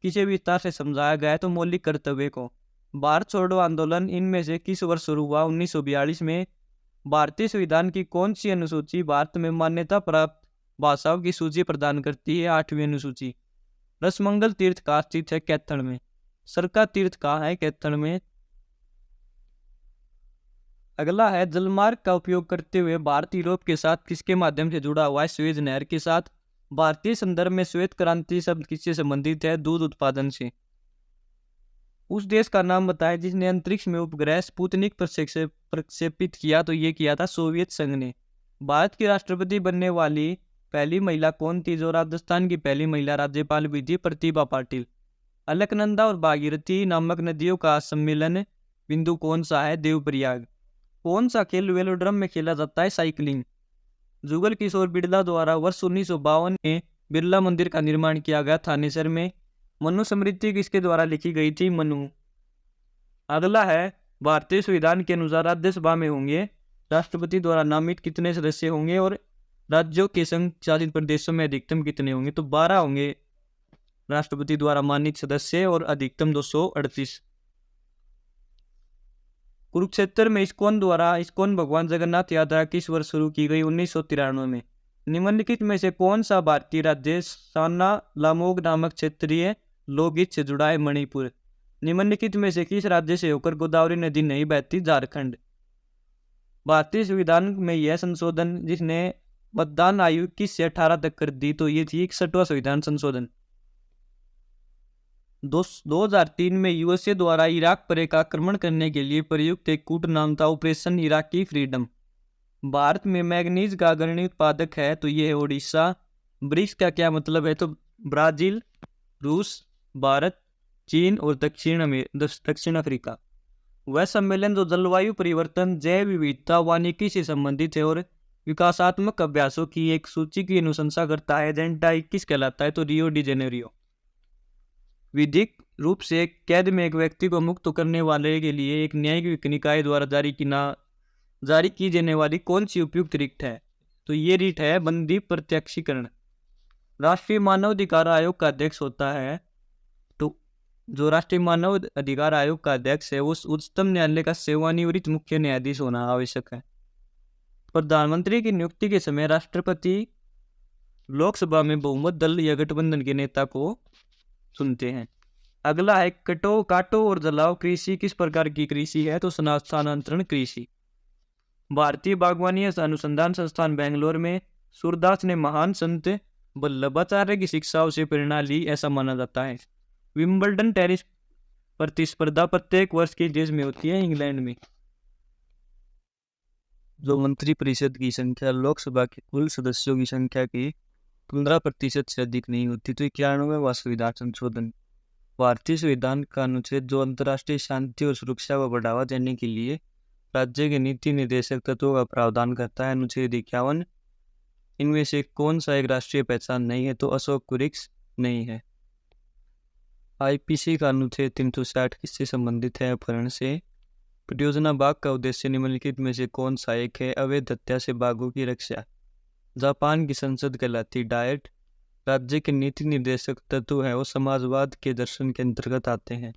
किसी विस्तार से समझाया गया है? तो मौलिक कर्तव्य को। भारत छोड़ो आंदोलन इनमें से किस वर्ष शुरू हुआ? 1942 में। भारतीय संविधान की कौन सी अनुसूची भारत में मान्यता प्राप्त भाषाओं की सूची प्रदान करती है? 8वीं अनुसूची। रसमंगल तीर्थ कहाँ स्थित है? कैथल में। सरका तीर्थ कहाँ है? कैथल में। अगला है जलमार्ग का उपयोग करते हुए भारत यूरोप के साथ किसके माध्यम से जुड़ा हुआ है? स्वेज नहर के साथ। भारतीय संदर्भ में श्वेत क्रांति शब्द किससे संबंधित है? दूध उत्पादन से। उस देश का नाम बताएं जिसने अंतरिक्ष में उपग्रह स्पुतनिक प्रक्षेपित किया? तो ये किया था सोवियत संघ ने। भारत की राष्ट्रपति बनने वाली पहली महिला कौन थी? जो राजस्थान की पहली महिला राज्यपाल भी थी, प्रतिभा पाटिल। अलकनंदा और भागीरथी नामक नदियों का सम्मेलन बिंदु कौन सा है? देवप्रयाग। कौन सा खेल वेलोड्रम में खेला जाता है? साइकिलिंग। जुगल किशोर बिड़ला द्वारा वर्ष 1952 में बिरला मंदिर का निर्माण किया गया थानेसर में। मनुस्मृति किसके द्वारा लिखी गई थी? मनु। अगला है भारतीय संविधान के अनुसार राज्यसभा में होंगे राष्ट्रपति द्वारा नामित कितने सदस्य होंगे? और राज्यों के संघ शासित प्रदेशों में अधिकतम कितने होंगे? तो 12 होंगे राष्ट्रपति द्वारा मानित सदस्य और अधिकतम 238। कुरुक्षेत्र में इस्कॉन भगवान जगन्नाथ यात्रा किस वर्ष शुरू की गई? 1993 में। निम्नलिखित में से कौन सा भारतीय राज्य साना लामोग नामक क्षेत्रीय लोकगीत से जुड़ा है? मणिपुर। निम्नलिखित में से किस राज्य से होकर गोदावरी नदी नहीं बहती? झारखंड। भारतीय संविधान में यह संशोधन जिसने मतदान आयु 21 से 18 तक कर दी? तो ये थी 61वां संविधान संशोधन। 2003 में यूएसए द्वारा इराक पर एक आक्रमण करने के लिए प्रयुक्त एक कूट नाम था ऑपरेशन इराकी फ्रीडम। भारत में मैग्नीज का अग्रणी उत्पादक है? तो ये है ओडिशा। ब्रिक्स का क्या मतलब है? तो ब्राजील, रूस, भारत, चीन और दक्षिण अफ्रीका। वह सम्मेलन जो जलवायु परिवर्तन, जैव विविधता, वानिकी से संबंधित है और विकासात्मक अभ्यासों की एक सूची की अनुशंसा करता है, एजेंडा 21 कहलाता है। तो रियो डी जेनेरियो। विधिक रूप से कैद में एक व्यक्ति को मुक्त करने वाले के लिए एक न्यायिक निकाय द्वारा जारी की जाने वाली कौन सी उपयुक्त रिट है? तो ये रिट है बंदी प्रत्यक्षीकरण। राष्ट्रीय मानव अधिकार आयोग का अध्यक्ष होता है, तो जो राष्ट्रीय मानव अधिकार आयोग का अध्यक्ष है वो उच्चतम न्यायालय का सेवानिवृत्त मुख्य न्यायाधीश होना आवश्यक है। प्रधानमंत्री की नियुक्ति के समय राष्ट्रपति लोकसभा में बहुमत दल या गठबंधन के नेता को चुनते हैं। अगला है काटो और जलाओ कृषि किस प्रकार की कृषि है, तो स्थानांतरण कृषि। भारतीय बागवानी अनुसंधान संस्थान बेंगलोर में सूरदास ने महान संत वल्लभाचार्य की शिक्षाओं से प्रेरणा ली, ऐसा माना जाता है। विंबलडन टेनिस प्रतिस्पर्धा प्रत्येक वर्ष किस देश में होती है, इंग्लैंड में। जो मंत्रिपरिषद की संख्या लोकसभा के कुल सदस्यों की संख्या की 15% से अधिक नहीं होती, तो 91वां संविधान संशोधन। भारतीय संविधान का अनुच्छेद जो अंतर्राष्ट्रीय शांति और सुरक्षा को बढ़ावा देने के लिए राज्य के नीति निर्देशक तत्वों का प्रावधान करता है, अनुच्छेद 51। इनमें से कौन सा एक राष्ट्रीय पहचान नहीं है, तो अशोक कुरिक्स नहीं है। आईपीसी का अनुच्छेद 360 किससे संबंधित है, अपहरण से। परियोजना बाघ का उद्देश्य निम्नलिखित में से कौन सा एक है, अवैध हत्या से बाघों की रक्षा। जापान की संसद कहलाती डायट। राज्य के नीति निर्देशक तत्व है वो समाजवाद के दर्शन के अंतर्गत आते हैं।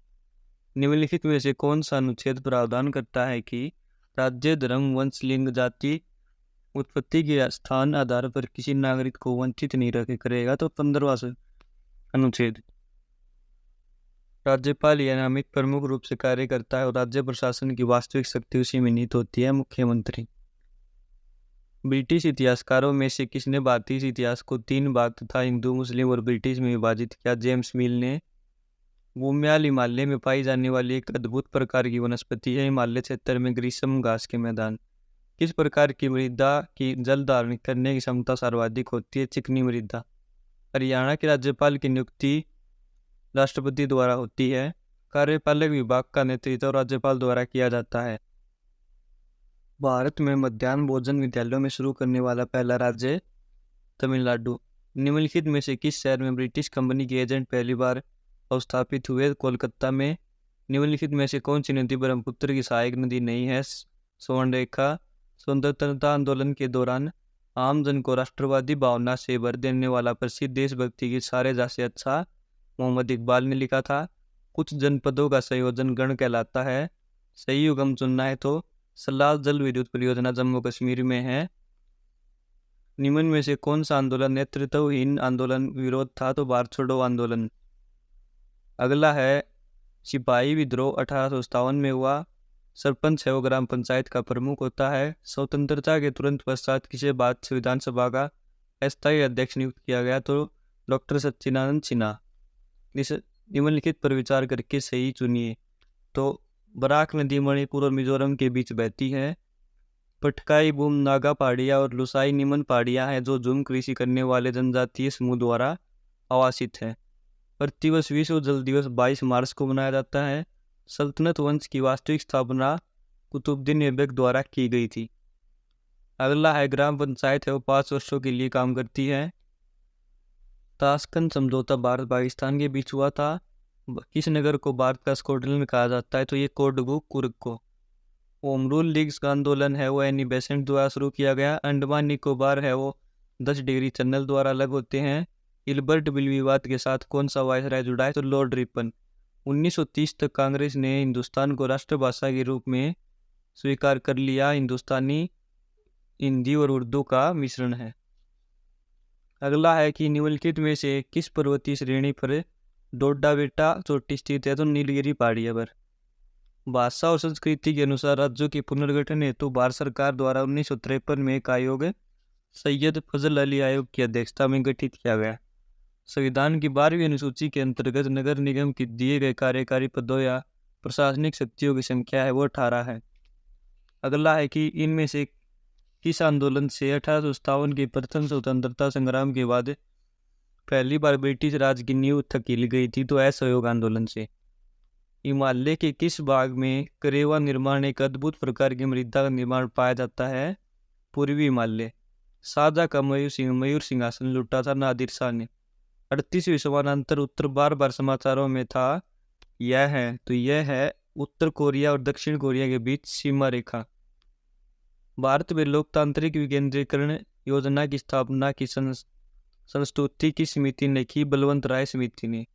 निम्नलिखित में से कौन सा अनुच्छेद प्रावधान करता है कि राज्य, धर्म, वंश, लिंग, जाति, उत्पत्ति के स्थान आधार पर किसी नागरिक को वंचित नहीं रखे करेगा, तो 15वां अनुच्छेद। राज्यपाल यह नामित प्रमुख रूप से कार्य करता है और राज्य प्रशासन की वास्तविक शक्ति उसी में निहित होती है, मुख्यमंत्री। ब्रिटिश इतिहासकारों में से किसने भारतीय इतिहास को 3 भाग तथा हिंदू, मुस्लिम और ब्रिटिश में विभाजित किया, जेम्स मिल ने। बूम्याल हिमालय में पाई जाने वाली एक अद्भुत प्रकार की वनस्पति है। हिमालय क्षेत्र में ग्रीष्म घास के मैदान। किस प्रकार की मृदा की जल धारण करने की क्षमता सर्वाधिक होती है, चिकनी मृदा। हरियाणा के राज्यपाल की नियुक्ति राष्ट्रपति द्वारा होती है। कार्यपालक विभाग का नेतृत्व राज्यपाल द्वारा किया जाता है। भारत में मध्याह्न भोजन विद्यालयों में शुरू करने वाला पहला राज्य तमिलनाडु। निम्नलिखित में से किस शहर में ब्रिटिश कंपनी के एजेंट पहली बार अवस्थापित हुए, कोलकाता में। निम्नलिखित में से कौन सी नदी ब्रह्मपुत्र की सहायक नदी नहीं है, स्वर्णरेखा। स्वतंत्रता आंदोलन के दौरान आमजन को राष्ट्रवादी भावना से भर देने वाला प्रसिद्ध देशभक्ति गीत सारे जैसे अच्छा मोहम्मद इकबाल ने लिखा था। कुछ जनपदों का संयोजन गण कहलाता है। सही युग्म चुनना है तो सलाल जल विद्युत परियोजना जम्मू कश्मीर में है। निम्न में से कौन सा आंदोलन नेतृत्वहीन आंदोलन विरोध था, तो भारत छोड़ो आंदोलन। अगला है सिपाही विद्रोह 1857 में हुआ। सरपंच है वो ग्राम पंचायत का प्रमुख होता है। स्वतंत्रता के तुरंत पश्चात किसे भारत विधानसभा का अस्थायी अध्यक्ष नियुक्त किया गया, तो डॉक्टर सच्चिदानंद सिन्हा। निम्नलिखित पर विचार करके सही चुनिए। तो बराक नदी मणिपुर और मिजोरम के बीच बहती है। पटकाई बूम नागा पहाड़ियाँ और लुसाई निमन पहाड़ियाँ हैं जो झूम कृषि करने वाले जनजातीय समूह द्वारा आवासित है। प्रतिवर्ष विश्व जल दिवस 22 मार्च को मनाया जाता है। सल्तनत वंश की वास्तविक स्थापना कुतुबुद्दीन ऐबक द्वारा की गई थी। अगला है ग्राम पंचायत है वो 5 वर्षों के लिए काम करती है। ताशकंद समझौता भारत पाकिस्तान के बीच हुआ था। किस नगर को भारत का स्कॉटलैंड कहा जाता है, तो ये कोडगु कुर्ग को। होम रूल लीग्स का आंदोलन है वो एनी बेसेंट द्वारा शुरू किया गया। अंडमान निकोबार है वो 10 डिग्री चैनल द्वारा अलग होते हैं। इल्बर्ट बिल विवाद के साथ कौन सा वायसराय जुड़ा है, तो लॉर्ड रिपन। 1930 तक कांग्रेस ने हिंदुस्तान को राष्ट्रभाषा के रूप में स्वीकार कर लिया। हिंदुस्तानी हिंदी और उर्दू का मिश्रण है। अगला है कि निम्नलिखित में से किस पर्वतीय श्रेणी पर डोडा बेटा चोटी स्थित है, तो नीलगिरी पहाड़ियों पर। भाषा और संस्कृति के अनुसार राज्यों के पुनर्गठन हेतु भारत सरकार द्वारा 1953 में एक आयोग सैयद फजल अली आयोग की अध्यक्षता में गठित किया गया। संविधान की 12वीं अनुसूची के अंतर्गत नगर निगम की दिए गए कार्यकारी पदों या प्रशासनिक शक्तियों की संख्या है वो 18 है। अगला है कि इनमें से किस आंदोलन से 1857 के प्रथम स्वतंत्रता संग्राम के बाद पहली बार ब्रिटिश राज की नींव धकेली गई थी, तो असहयोग आंदोलन से। हिमालय के किस भाग में करेवा निर्माण एक अद्भुत प्रकार की मृदा का निर्माण पाया जाता है, पूर्वी हिमालय। शाहजहां का मयूर सिंहासन लूटा था नादिर शाह ने। 38वीं समानांतर उत्तर बार बार समाचारों में था, यह है उत्तर कोरिया और दक्षिण कोरिया के बीच सीमा रेखा। भारत में लोकतांत्रिक विकेंद्रीकरण योजना की स्थापना की संस्तुति की समिति ने की? बलवंत राय समिति ने।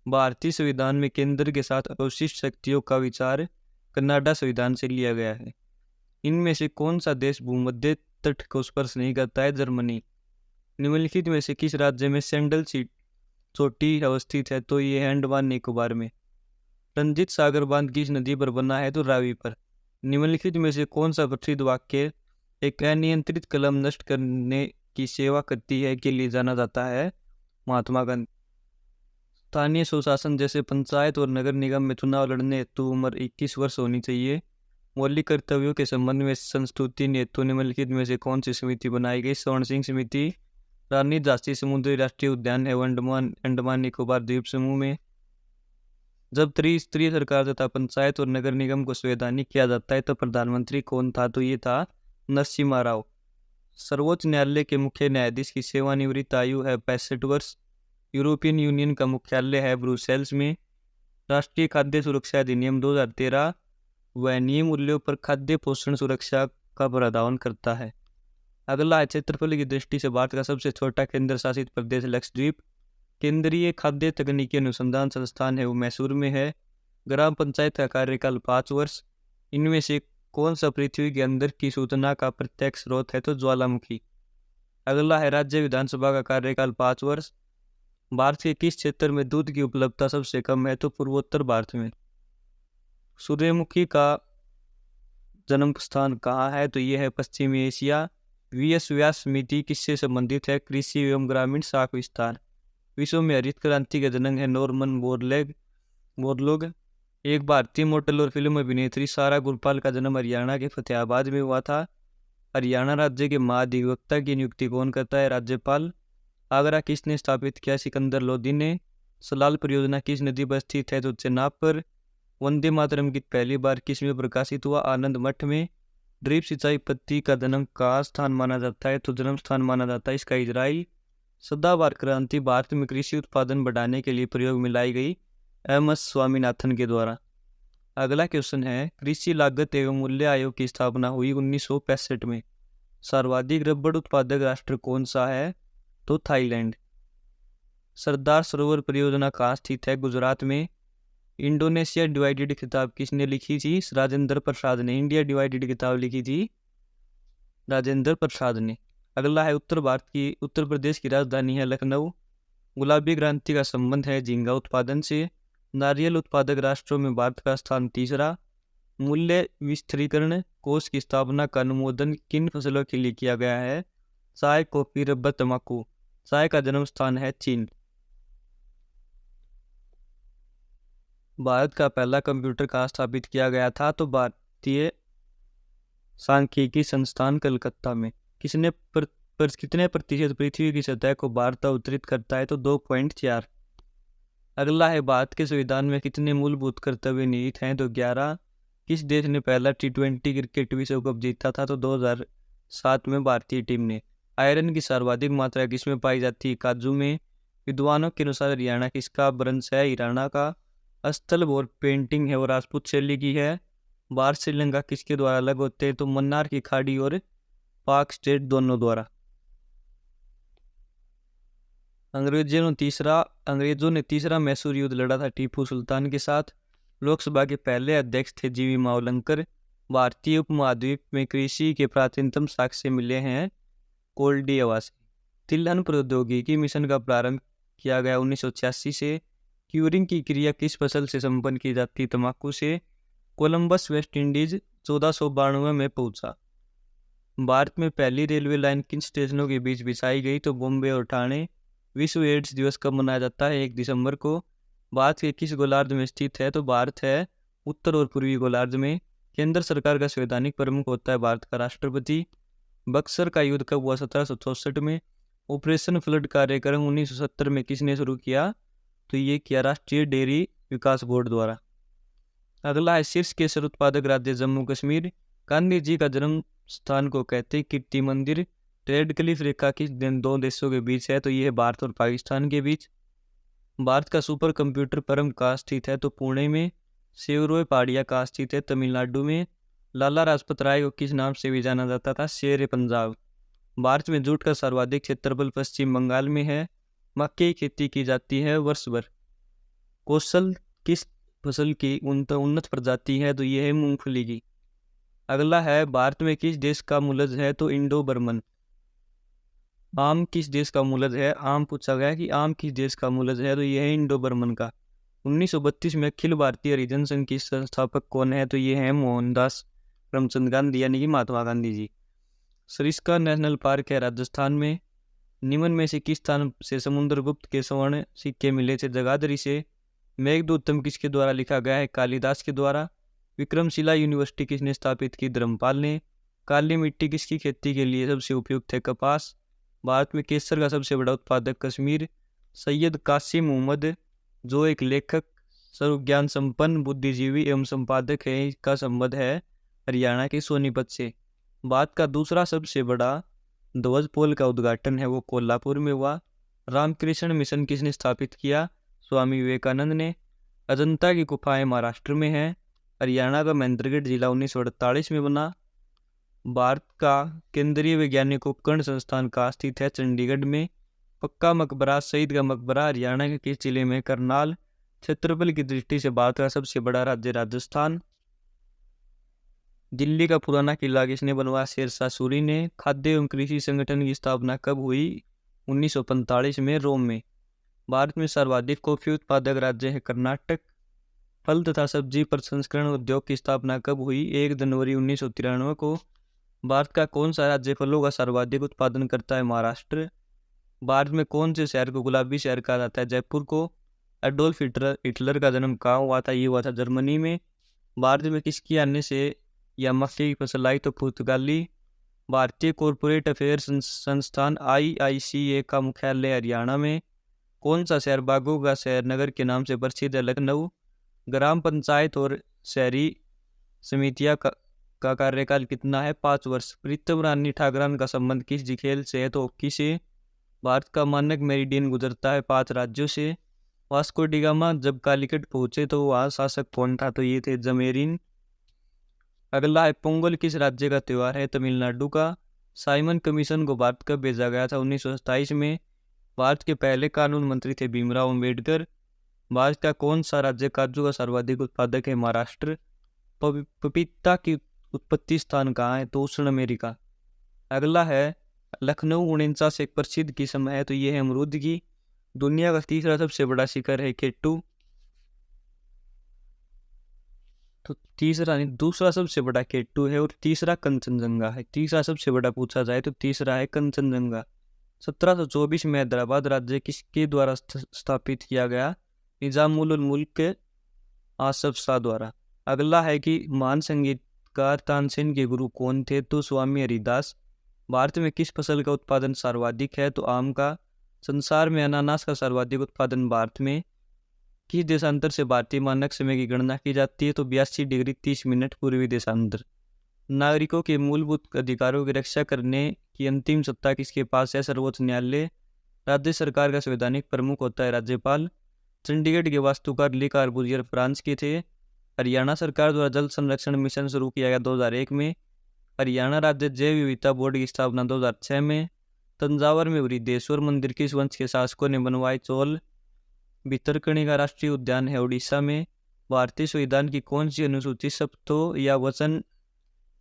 भारतीय संविधान में केंद्र के साथ अवशिष्ट शक्तियों का विचार कनाडा संविधान से लिया गया है। इनमें से कौन सा देश भूमध्य तट को स्पर्श नहीं करता है? जर्मनी। निम्नलिखित में से किस राज्य में सैंडल सीट चोटी अवस्थित है? तो ये है अंडमान निकोबार में। रंजीत सागर बांध किस नदी पर बना है? तो रावी पर। निम्नलिखित में से कौन सा प्रसिद्ध वाक्य एक अनियंत्रित कलम नष्ट करने की सेवा करती है के लिए जाना जाता है? महात्मा गांधी। स्थानीय स्वशासन जैसे पंचायत और नगर निगम में चुनाव लड़ने हेतु उम्र 21 वर्ष होनी चाहिए। मौलिक कर्तव्यों के संबंध में संस्तुति हेतु निम्नलिखित में से कौन सी समिति बनाई गई? स्वर्ण सिंह समिति। रानी झांसी समुद्री राष्ट्रीय उद्यान है अंडमान निकोबार द्वीप समूह में। जब त्रिस्तरीय सरकार तथा पंचायत और नगर निगम को संवैधानिक किया जाता है तो प्रधानमंत्री कौन था? तो ये था नरसिम्हा राव। सर्वोच्च न्यायालय के मुख्य न्यायाधीश की सेवानिवृत्त आयु है 65 वर्ष। यूरोपियन यूनियन का मुख्यालय है ब्रुसेल्स में। राष्ट्रीय खाद्य सुरक्षा अधिनियम 2013 वहनीय मूल्यों पर खाद्य पोषण सुरक्षा का प्रावधान करता है। अगला है क्षेत्रफल की दृष्टि से भारत का सबसे छोटा केंद्र शासित प्रदेश लक्षद्वीप। केंद्रीय खाद्य तकनीकी अनुसंधान संस्थान है वो मैसूर में है। ग्राम पंचायत का कार्यकाल 5 वर्ष। इनमें से कौन सा पृथ्वी के अंदर की सूचना का प्रत्यक्ष स्रोत है? तो ज्वालामुखी। अगला है राज्य विधानसभा का कार्यकाल 5 वर्ष। भारत के किस क्षेत्र में दूध की उपलब्धता सबसे कम है? तो पूर्वोत्तर भारत में। सूर्यमुखी का जन्म स्थान कहाँ है? तो यह है पश्चिमी एशिया। वीएस व्यास समिति किससे संबंधित है? कृषि एवं ग्रामीण शाख विस्तार। विश्व में हरित क्रांति का जनक है नॉर्मन बोरलॉग। एक भारतीय मॉडल और फिल्म अभिनेत्री सारा गुरपाल का जन्म हरियाणा के फतेहाबाद में हुआ था। हरियाणा राज्य के महाधिवक्ता की नियुक्ति कौन करता है? राज्यपाल। आगरा किसने स्थापित किया? सिकंदर लोदी ने। सलाल परियोजना किस नदी पर स्थित है? तो चेनाब पर। वंदे मातरम गीत पहली बार किस में प्रकाशित हुआ? आनंद मठ में। ड्रिप सिंचाई पद्धति का जन्म का स्थान माना जाता है? तो जन्म स्थान माना जाता है इसका इजराइल। सदाबहार क्रांति भारत में कृषि उत्पादन बढ़ाने के लिए प्रयोग में लाई गई एम.एस. स्वामीनाथन के द्वारा। अगला क्वेश्चन है कृषि लागत एवं मूल्य आयोग की स्थापना हुई 1965 में। सर्वाधिक रबड़ उत्पादक राष्ट्र कौन सा है? तो थाईलैंड। सरदार सरोवर परियोजना कहाँ स्थित है? गुजरात में। इंडोनेशिया डिवाइडेड किताब किसने लिखी थी? राजेंद्र प्रसाद ने। इंडिया डिवाइडेड किताब लिखी थी राजेंद्र प्रसाद ने। अगला है उत्तर प्रदेश की राजधानी है लखनऊ। गुलाबी क्रांति का संबंध है झींगा उत्पादन से। नारियल उत्पादक राष्ट्रों में भारत का स्थान तीसरा। मूल्य विस्तारीकरण कोष की स्थापना का अनुमोदन किन फसलों के लिए किया गया है? चाय, कॉफी, रबर, तंबाकू। चाय का जन्म स्थान है चीन। भारत का पहला कंप्यूटर कहाँ स्थापित किया गया था? तो भारतीय सांख्यिकी संस्थान कलकत्ता में। कितने प्रतिशत पृथ्वी की सतह को भारत अवतरित करता है? तो 2.4। अगला है भारत के संविधान में कितने मूलभूत कर्तव्य निहित हैं? तो 11। किस देश ने पहला T20 क्रिकेट विश्व कप जीता था? तो 2007 में भारतीय टीम ने। आयरन की सर्वाधिक मात्रा किसमें पाई जाती है? काजू में। विद्वानों के अनुसार हरियाणा किसका वंश है? ईराना का। स्थल और पेंटिंग है वो राजपूत शैली की है। भारत श्रीलंका किसके द्वारा अलग होते हैं? तो मन्नार की खाड़ी और पाक स्टेट दोनों द्वारा। अंग्रेजों ने तीसरा मैसूर युद्ध लड़ा था टीपू सुल्तान के साथ। लोकसभा के पहले अध्यक्ष थे जीवी मावलंकर। भारतीय उपमहाद्वीप में कृषि के प्राचीनतम साक्ष्य मिले हैं कोल्डियावा से। तिलहन प्रौद्योगिकी मिशन का प्रारंभ किया गया 1986 से। क्यूरिंग की क्रिया किस फसल से संपन्न की जाती? तंबाकू से। कोलंबस वेस्ट इंडीज 1492 में पहुंचा। भारत में पहली रेलवे लाइन किन स्टेशनों के बीच बिछाई गई? तो बॉम्बे और ठाणे। विश्व एड्स दिवस कब मनाया जाता है? 1 दिसंबर को। भारत के किस गोलार्ध में स्थित है? तो भारत है उत्तर और पूर्वी गोलार्ध में। केंद्र सरकार का संवैधानिक प्रमुख होता है भारत का राष्ट्रपति। बक्सर का युद्ध कब हुआ? 1764 में। ऑपरेशन फ्लड कार्यक्रम 1970 में किसने शुरू किया? तो ये किया राष्ट्रीय डेयरी विकास बोर्ड द्वारा। अगला है शीर्ष केसर उत्पादक राज्य जम्मू कश्मीर। गांधी जी का जन्म स्थान को कहते हैं कीर्ति मंदिर। ट्रेड क्लिफ रेखा किस दो देशों के बीच है? तो ये है भारत और पाकिस्तान के बीच। भारत का सुपर कंप्यूटर परम कहाँ स्थित है? तो पुणे में। सेवरोय पहाड़ियाँ कहाँ स्थित है? तमिलनाडु में। लाला लाजपत राय को किस नाम से भी जाना जाता था? शेर ए पंजाब। भारत में जूट का सर्वाधिक क्षेत्रफल पश्चिम बंगाल में है। मक्के की खेती की जाती है वर्ष भर। कौशल किस फसल की उन्नत प्रजाति है? तो ये है मूंगफली की। अगला है भारत में किस देश का मूलज है? तो इंडो बर्मन। आम किस देश का मूलज है? आम पूछा गया कि आम किस देश का मूलज है? तो ये है इंडो बर्मन का। 1932 में अखिल भारतीय हरिजन संघ की संस्थापक कौन है? तो ये है मोहनदास करमचंद गांधी यानी कि महात्मा गांधी जी। सरिस्का नेशनल पार्क है राजस्थान में। निम्न में से किस स्थान से समुद्रगुप्त के स्वर्ण सिक्के मिले थे? जगाधरी से। मेघदूतम किसके द्वारा लिखा गया है? कालिदास के द्वारा। विक्रमशिला यूनिवर्सिटी किसने स्थापित की? धर्मपाल ने। काली मिट्टी किसकी खेती के लिए सबसे उपयुक्त है? कपास। भारत में केसर का सबसे बड़ा उत्पादक कश्मीर। सैयद कासिम मोहम्मद जो एक लेखक, सर्वज्ञान संपन्न बुद्धिजीवी एवं संपादक है, इसका संबंध है हरियाणा के सोनीपत से। भारत का दूसरा सबसे बड़ा ध्वज पोल का उद्घाटन है वो कोल्हापुर में हुआ। रामकृष्ण मिशन किसने स्थापित किया? स्वामी विवेकानंद ने। अजंता की गुफाएं महाराष्ट्र में है। हरियाणा का महेंद्रगढ़ जिला 1948 में बना। भारत का केंद्रीय वैज्ञानिक उपकरण संस्थान कहाँ स्थित है? चंडीगढ़ में। पक्का मकबरा, शहीद का मकबरा हरियाणा के किस जिले में? करनाल। क्षेत्रफल की दृष्टि से भारत का सबसे बड़ा राज्य राजस्थान। दिल्ली का पुराना किला किसने बनवाया? शेरशाह सूरी ने। खाद्य एवं कृषि संगठन की स्थापना कब हुई? 1945 में रोम में। भारत में सर्वाधिक कॉफी उत्पादक राज्य है कर्नाटक। फल तथा सब्जी प्रसंस्करण उद्योग की स्थापना कब हुई? 1 जनवरी 1993 को। भारत का कौन सा राज्य फलों का सर्वाधिक उत्पादन करता है? महाराष्ट्र। भारत में कौन से शहर को गुलाबी शहर कहा जाता है? जयपुर को। एडोल्फ हिटलर का जन्म कहाँ हुआ था? ये हुआ था जर्मनी में। भारत में किसकी आने से या मक्के की फसल आई? तो पुर्तगाली। भारतीय कॉरपोरेट अफेयर्स संस्थान IICA का मुख्यालय हरियाणा में। कौन सा शहर बागों का शहर नगर के नाम से प्रसिद्ध है? लखनऊ। ग्राम पंचायत और शहरी समितियां का कार्यकाल कितना है? 5 वर्ष। प्रीतम रानी ठाकरान का संबंध किस खेल से है? तो हॉकी से। भारत का मानक मेरिडियन गुजरता है 5 राज्यों से। वास्को डी गामा जब कालीकट पहुंचे तो वहाँ शासक कौन था? तो ये थे जमेरिन। अगला है पोंगल किस राज्य का त्यौहार है? तमिलनाडु का। साइमन कमीशन को भारत कब भेजा गया था? 1927 में। भारत के पहले कानून मंत्री थे भीमराव अम्बेडकर। भारत का कौन सा राज्य काजू का सर्वाधिक उत्पादक है? महाराष्ट्र। पपीता की उत्पत्ति स्थान कहाँ है? तो उष्ण अमेरिका। अगला है लखनऊ 49 एक प्रसिद्ध किस्म है, तो ये है अमरूद की। दुनिया का तीसरा सबसे बड़ा शिखर है केटू। तो तीसरा नहीं, दूसरा सबसे बड़ा केटू है और तीसरा कंचनजंगा है। तीसरा सबसे बड़ा पूछा जाए तो तीसरा है कंचनजंगा। 1724 में हैदराबाद राज्य किसके द्वारा स्थापित किया गया? निजामुल मुल्क आसफ शाह द्वारा। अगला है कि महान संगीतकार तानसेन के गुरु कौन थे? तो स्वामी हरिदास। भारत में किस फसल का उत्पादन सर्वाधिक है? तो आम का। संसार में अनानास का सर्वाधिक उत्पादन भारत में। किस देशांतर से भारतीय मानक समय की गणना की जाती है? तो 82 डिग्री 30 मिनट पूर्वी देशांतर। नागरिकों के मूलभूत अधिकारों की रक्षा करने की अंतिम सत्ता किसके पास है? सर्वोच्च न्यायालय। राज्य सरकार का संवैधानिक प्रमुख होता है राज्यपाल। चंडीगढ़ के वास्तुकार ली कॉर्बूजियर फ्रांस के थे। हरियाणा सरकार द्वारा जल संरक्षण मिशन शुरू किया गया 2001 में। हरियाणा राज्य जैव विविधता बोर्ड की स्थापना 2006 में। तंजावर में बृहदेश्वर मंदिर किस वंश के शासकों ने बनवाए? चोल। भितरकनिका राष्ट्रीय उद्यान है उड़ीसा में। भारतीय संविधान की कौन सी अनुसूची शब्दों या वचन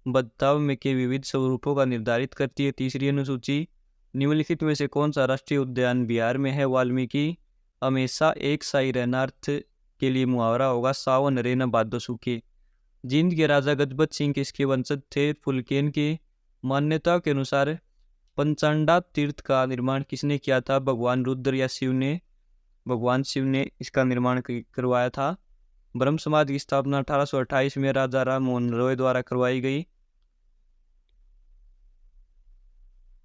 बदलाव में के विविध स्वरूपों का निर्धारित करती है? तीसरी अनुसूची। निम्नलिखित में से कौन सा राष्ट्रीय उद्यान बिहार में है? वाल्मीकि। हमेशा एक सा ही रहना अर्थ के लिए मुहावरा होगा सावन रे न भादो सूखे। जींद के राजा गजपत सिंह किसके वंशज थे? फुलकेन के। मान्यताओं के अनुसार पंचांडा तीर्थ का निर्माण किसने किया था? भगवान रुद्र या शिव ने? भगवान शिव ने इसका निर्माण करवाया था। ब्रह्म समाज की स्थापना 1828 में राजा राम मोहन रॉय द्वारा करवाई गई।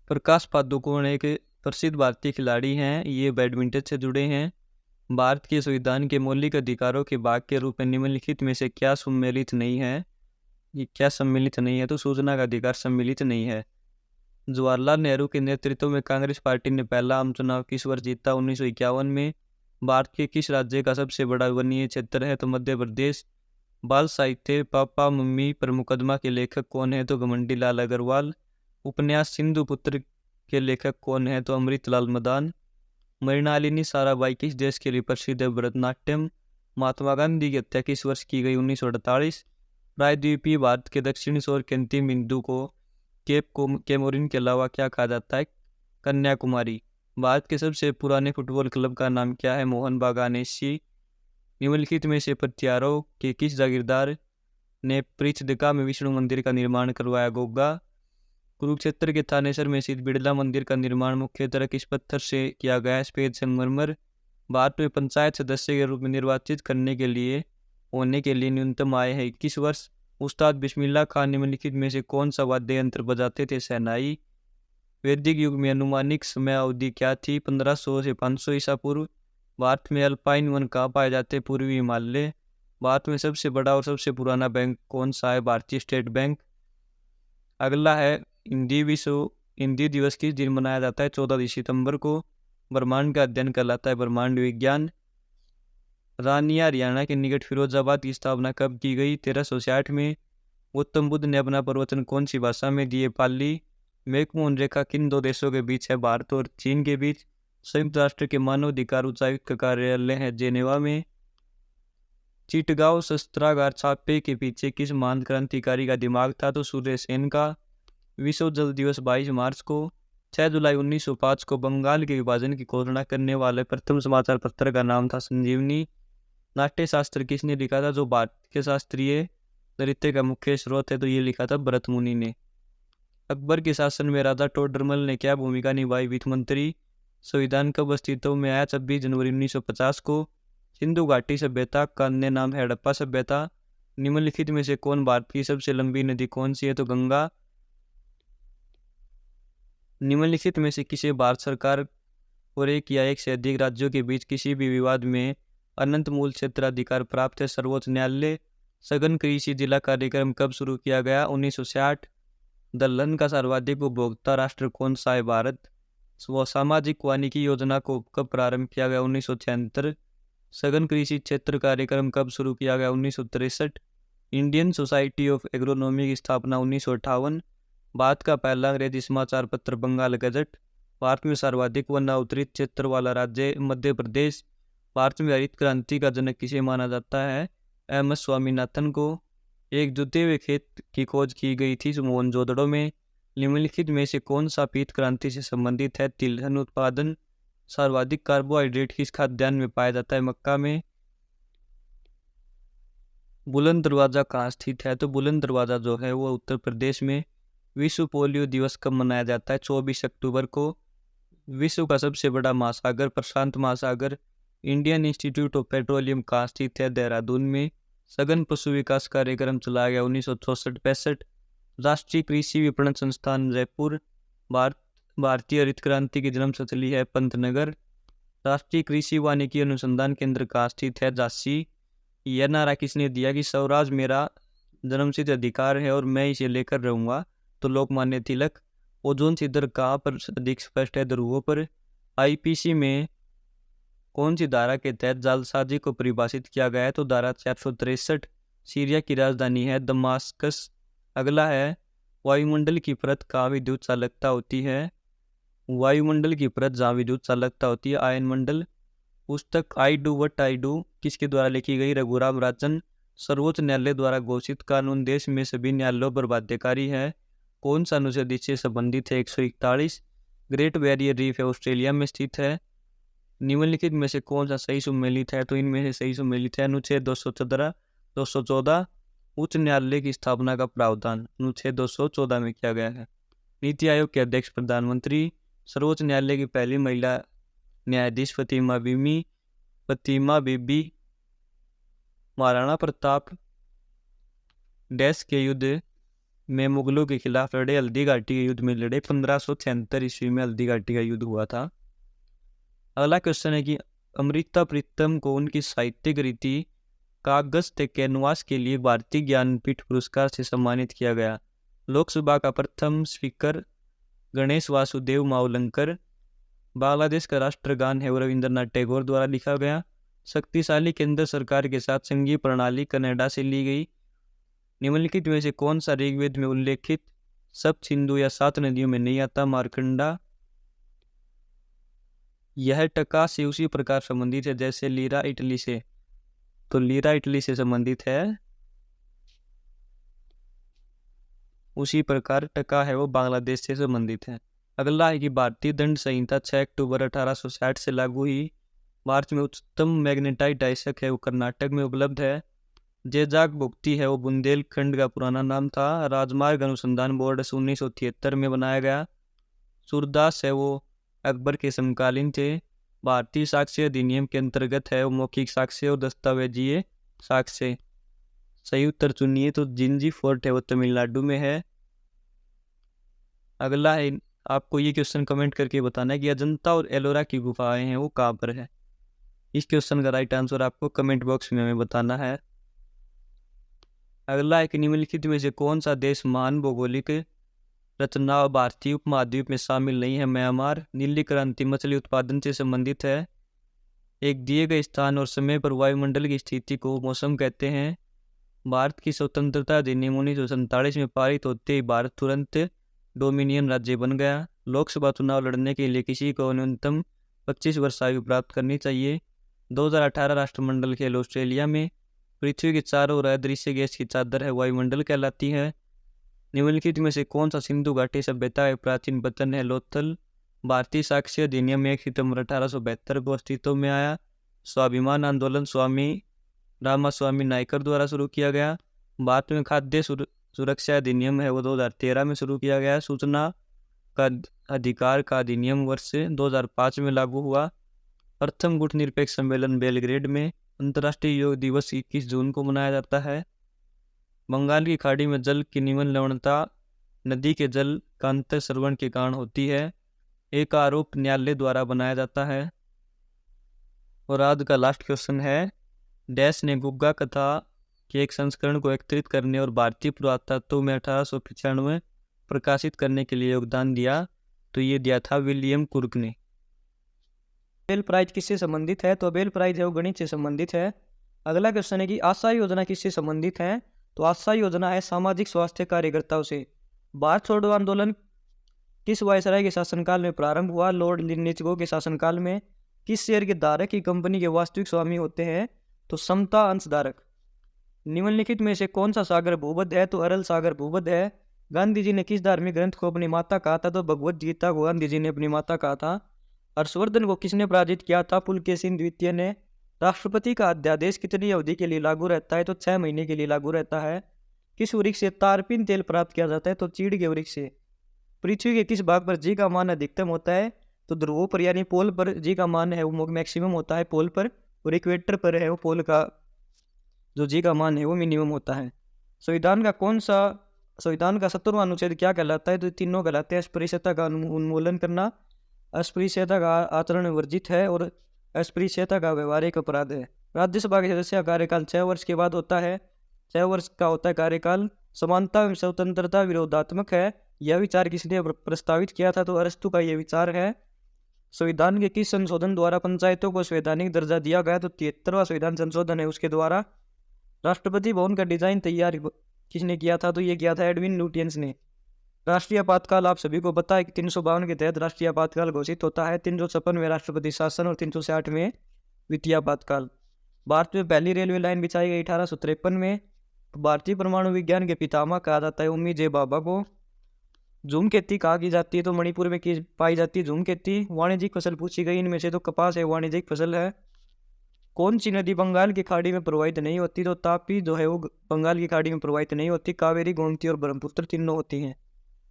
प्रकाश पादुकोण एक प्रसिद्ध भारतीय खिलाड़ी हैं, ये बैडमिंटन से जुड़े हैं। भारत के संविधान के मौलिक अधिकारों के भाग के रूप में निम्नलिखित में से क्या सम्मिलित नहीं है? ये क्या सम्मिलित नहीं है? तो सूचना का अधिकार सम्मिलित नहीं है। जवाहरलाल नेहरू के नेतृत्व में कांग्रेस पार्टी ने पहला आम चुनाव किस वर्ष जीता? 1951 में। भारत के किस राज्य का सबसे बड़ा वनीय क्षेत्र है? तो मध्य प्रदेश। बाल साहित्य पापा मम्मी पर मुकदमा के लेखक कौन है? तो घमंडी लाल अग्रवाल। उपन्यास सिंधु पुत्र के लेखक कौन है? तो अमृतलाल मदान। मृणालिनी साराभाई किस देश के लिए प्रसिद्ध है? भरतनाट्यम। महात्मा गांधी की हत्या किस वर्ष की गई? 1948। प्रायद्वीपीय भारत के दक्षिणी छोर के अंतिम बिंदु को केप कैमोरिन के अलावा क्या कहा जाता है? कन्याकुमारी। भारत के सबसे पुराने फुटबॉल क्लब का नाम क्या है? मोहन बागान एससी। निम्नलिखित में से प्रत्यारों के किस जागीरदार ने पृथ्विका में विष्णु मंदिर का निर्माण करवाया? गोगा। कुरुक्षेत्र के थानेसर में स्थित बिड़ला मंदिर का निर्माण मुख्यतः किस पत्थर से किया गया है? सफेद संगमरमर। भारत में पंचायत सदस्य के रूप में निर्वाचित करने के लिए होने के लिए न्यूनतम आय है 21 वर्ष। उस्ताद बिस्मिल्लाह खान निम्नलिखित में से कौन सा वाद्य यंत्र बजाते थे? शहनाई। वैदिक युग में अनुमानिक समय अवधि क्या थी? 1500 से 500 ईसा पूर्व। भारत में अल्पाइन वन कहाँ पाए जाते? पूर्वी हिमालय। भारत में सबसे बड़ा और सबसे पुराना बैंक कौन सा है? भारतीय स्टेट बैंक। अगला है हिंदी दिवस किस दिन मनाया जाता है? 14 सितंबर को। ब्रह्मांड का अध्ययन कहलाता है ब्रह्मांड विज्ञान। रानिया हरियाणा के निकट फिरोजाबाद की स्थापना कब की गई? 1360 में। गौतम बुद्ध ने अपना प्रवचन कौन सी भाषा में दिए? पाली। मैकमोहन रेखा किन दो देशों के बीच है? भारत और चीन के बीच। संयुक्त राष्ट्र के मानवाधिकार उच्चायुक्त का कार्यालय है जेनेवा में। चिटगांव शस्त्रागार छापे के पीछे किस महान क्रांतिकारी का दिमाग था? तो सूर्य सेन का। विश्व जल दिवस 22 मार्च को। 6 जुलाई 1905 को बंगाल के विभाजन की घोषणा करने वाले प्रथम समाचार पत्र का नाम था संजीवनी। नाट्य शास्त्र किसने लिखा था? जो भारत के शास्त्रीय नृत्य का मुख्य स्रोत है, तो ये लिखा था भरत मुनि ने। अकबर के शासन में राजा टोडरमल ने क्या भूमिका निभाई? वित्त मंत्री। संविधान कब अस्तित्व में आया? 26 जनवरी 1950 को। सिंधु घाटी सभ्यता का अन्य नाम है हड़प्पा सभ्यता। निम्नलिखित में से कौन भारत की सबसे लंबी नदी कौन सी है? तो गंगा। निम्नलिखित में से किसे भारत सरकार और एक या एक से अधिक राज्यों के बीच किसी भी विवाद में अनंत मूल क्षेत्राधिकार प्राप्त है? सर्वोच्च न्यायालय। सघन कृषि जिला कार्यक्रम कब शुरू किया गया? 1960। दलहन का सर्वाधिक उपभोक्ता राष्ट्र कौन सा है? भारत। सामाजिक वानिकी योजना को कब प्रारंभ किया गया? 1976। सघन कृषि क्षेत्र कार्यक्रम कब शुरू किया गया? 1963। इंडियन सोसाइटी ऑफ एग्रोनॉमी की स्थापना 1958। भारत का पहला अंग्रेजी समाचार पत्र बंगाल गजट। भारत में सर्वाधिक वन आवृत क्षेत्र वाला राज्य मध्य प्रदेश। भारत में हरित क्रांति का जनक किसे माना जाता है? एम.एस. स्वामीनाथन को। एक जुते हुए खेत की खोज की गई थी मोहनजोदड़ो में। निम्नलिखित में से कौन सा पीत क्रांति से संबंधित है? तिलहन उत्पादन। सर्वाधिक कार्बोहाइड्रेट किस खाद्यान्न में पाया जाता है? मक्का में। बुलंद दरवाजा कहाँ स्थित है? तो बुलंद दरवाजा जो है वो उत्तर प्रदेश में। विश्व पोलियो दिवस कब मनाया जाता है? 24 अक्टूबर को। विश्व का सबसे बड़ा महासागर प्रशांत महासागर। इंडियन इंस्टीट्यूट ऑफ पेट्रोलियम कहाँ स्थित है? देहरादून में। सघन पशु विकास कार्यक्रम चलाया गया 1964-65। राष्ट्रीय कृषि विपणन संस्थान जयपुर। भारतीय हरित क्रांति की जन्मस्थली है पंतनगर। राष्ट्रीय कृषि वानिकी अनुसंधान केंद्र कहाँ स्थित है? झांसी। यह नारा किसने दिया कि स्वराज मेरा जन्मसिद्ध अधिकार है और मैं इसे लेकर रहूंगा? तो लोकमान्य तिलक। ओजोन छिद्र कहाँ पर अधिक स्पष्ट है? ध्रुवों पर। आईपीसी में कौन सी धारा के तहत जालसाजी को परिभाषित किया गया है? तो धारा 463। सीरिया की राजधानी है दमास्कस। अगला है वायुमंडल की परत कहाँ विद्युत चालकता होती है? वायुमंडल की परत जहाँ विद्युत चालकता होती है आयन मंडल। पुस्तक I do what I do किसके द्वारा लिखी गई? रघुराम राजन। सर्वोच्च न्यायालय द्वारा घोषित कानून देश में सभी न्यायालयों पर बाध्यकारी है। कौन सा अनुच्छेद इससे संबंधित है? 141। ग्रेट बैरियर रीफ है ऑस्ट्रेलिया में स्थित है। निम्नलिखित में से कौन सा सही सुमेलित है? तो इनमें से सही सुमेलित है अनुच्छेद 214 उच्च न्यायालय की स्थापना का प्रावधान अनुच्छेद 214 में किया गया है। नीति आयोग के अध्यक्ष प्रधानमंत्री। सर्वोच्च न्यायालय की पहली महिला न्यायाधीश फतिमा बीबी। महाराणा प्रताप डैश के युद्ध में मुगलों के खिलाफ लड़े? हल्दी घाटी के युद्ध में लड़े। 1576 ईस्वी में हल्दी घाटी का युद्ध हुआ था। अगला क्वेश्चन है कि अमृता प्रीतम को उनकी साहित्यिक रीति कागज ते कैनवास के लिए भारतीय ज्ञानपीठ पुरस्कार से सम्मानित किया गया। लोकसभा का प्रथम स्पीकर गणेश वासुदेव मावलंकर। बांग्लादेश का राष्ट्रगान है रविंद्रनाथ टैगोर द्वारा लिखा गया। शक्तिशाली केंद्र सरकार के साथ संघीय प्रणाली कनाडा से ली गई। निम्नलिखित में से कौन सा ऋग्वेद में उल्लेखित सप्त सिंधु या 7 नदियों में नहीं आता? मार्कंडा। यह टका से उसी प्रकार संबंधित है जैसे लीरा इटली से, तो लीरा इटली से संबंधित है, उसी प्रकार टका है वो बांग्लादेश से संबंधित है। अगला है कि भारतीय दंड संहिता 6 अक्टूबर 1860 से लागू हुई। भारत में उच्चतम मैग्नेटाइट डायसक है वो कर्नाटक में उपलब्ध है। जेजाक भुक्ति है वो बुंदेलखंड का पुराना नाम था। राजमार्ग अनुसंधान बोर्ड 1973 में बनाया गया। सूरदास है वो अकबर के समकालीन थे। भारतीय साक्ष्य अधिनियम के अंतर्गत है वो मौखिक साक्ष्य और दस्तावेजीय साक्ष्य। सही उत्तर चुनिए, तो जिंजी फोर्ट है वो तमिलनाडु में है। अगला है, आपको ये क्वेश्चन कमेंट करके बताना है कि अजंता और एलोरा की गुफाएं हैं वो कहाँ पर है। इस क्वेश्चन का राइट आंसर आपको कमेंट बॉक्स में हमें बताना है। अगला है कि निम्नलिखित में से कौन सा देश महान भौगोलिक रचना और भारतीय उपमहाद्वीप में शामिल नहीं है। म्यांमार। नीली क्रांति मछली उत्पादन से संबंधित है। एक दिए गए स्थान और समय पर वायुमंडल की स्थिति को मौसम कहते हैं। भारत की स्वतंत्रता अधिनियम 1947 में पारित होते ही भारत तुरंत डोमिनियन राज्य बन गया। लोकसभा चुनाव लड़ने के लिए किसी को न्यूनतम 25 वर्ष आयु प्राप्त करनी चाहिए। 2018 राष्ट्रमंडल खेल ऑस्ट्रेलिया में। पृथ्वी के चारों ओर अदृश्य गैस की चादर है वायुमंडल कहलाती है। निम्नलिखित में से कौन सा सिंधु घाटी सभ्यता का प्राचीन पतन है। लोथल। भारतीय साक्ष्य अधिनियम 1 सितंबर 1872 को अस्तित्व में आया। स्वाभिमान आंदोलन स्वामी रामास्वामी नायकर द्वारा शुरू किया गया। भारत में खाद्य सुरक्षा अधिनियम है वो 2013 में शुरू किया गया। सूचना का अधिकार का अधिनियम वर्ष 2005 में लागू हुआ। प्रथम गुटनिरपेक्ष सम्मेलन बेलग्रेड में। अंतर्राष्ट्रीय योग दिवस 21 जून को मनाया जाता है। बंगाल की खाड़ी में जल की निम्न लवणता नदी के जल का अंतर श्रवण के कारण होती है। एक आरोप न्यायालय द्वारा बनाया जाता है। और आज का लास्ट क्वेश्चन है, डैश ने गुग्गा कथा के एक संस्करण को एकत्रित करने और भारतीय पुरातत्व में 1895 प्रकाशित करने के लिए योगदान दिया। तो ये दिया था विलियम कुर्क ने। नोबेल प्राइज किससे संबंधित है। तो नोबेल प्राइज है वो गणित से संबंधित है। अगला क्वेश्चन है कि आशा योजना किससे संबंधित है। तो आशा योजना है सामाजिक स्वास्थ्य कार्यकर्ताओं से। भारत छोड़ो आंदोलन किस वायसराय के शासनकाल में प्रारंभ हुआ। लॉर्ड लिनिचगो के शासनकाल में। किस शेयर के धारक की कंपनी के वास्तविक स्वामी होते हैं। तो समता अंशधारक। निम्नलिखित में से कौन सा सागर भूमध्य है। तो अरल सागर भूमध्य है। गांधी जी ने किस धार्मिक ग्रंथ को अपनी माता कहा था। तो भगवत गीता को गांधी जी ने अपनी माता कहा था। हर्षवर्धन को किसने पराजित किया था। पुलकेशिन द्वितीय ने। राष्ट्रपति का अध्यादेश कितनी अवधि के लिए लागू रहता है। तो 6 महीने के लिए लागू रहता है। किस वृक्ष से तारपीन तेल प्राप्त किया जाता है। तो चीड़ के वृक्ष से। पृथ्वी के किस भाग पर जी का मान अधिकतम होता है। तो ध्रुवों पर यानी पोल पर जी का मान है वो मैक्सिमम होता है पोल पर, और इक्वेटर पर है वो पोल का जो जी का मान है वो मिनिमम होता है। संविधान का 70वां अनुच्छेद क्या कहलाता है। तो तीनों कहलाते हैं। अस्पृश्यता का उन्मूलन करना, अस्पृश्यता का आचरण वर्जित है, और अस्पृश्यता का व्यवहारिक अपराध है। राज्यसभा के सदस्य का कार्यकाल 6 वर्ष के बाद होता है। 6 वर्ष का होता है कार्यकाल। समानता एवं स्वतंत्रता विरोधात्मक है। यह विचार किसने प्रस्तावित किया था। तो अरस्तु का यह विचार है। संविधान के किस संशोधन द्वारा पंचायतों को संवैधानिक दर्जा दिया गया। तो 73वां संविधान संशोधन है उसके द्वारा। राष्ट्रपति भवन का डिजाइन तैयार किसने किया था। तो ये किया था एडविन लुटियंस ने। राष्ट्रीय आपातकाल आप सभी को पता है कि 352 के तहत राष्ट्रीय आपातकाल घोषित होता है। 356 में राष्ट्रपति शासन और 360 में वित्तीय आपातकाल। भारत में पहली रेलवे लाइन बिछाई गई 1853 में। भारतीय परमाणु विज्ञान के पितामह कहा जाता है उम्मी जे बाबा को। झूम खेती कहा की जाती है। तो मणिपुर में की पाई जाती है झूम खेती। वाणिज्यिक फसल पूछी गई इनमें से। तो कपास है वाणिज्यिक फसल है। कौन सी नदी बंगाल की खाड़ी में प्रवाहित नहीं होती। तो तापी जो है वो बंगाल की खाड़ी में प्रवाहित नहीं होती। कावेरी, गोमती और ब्रह्मपुत्र तीनों होती हैं।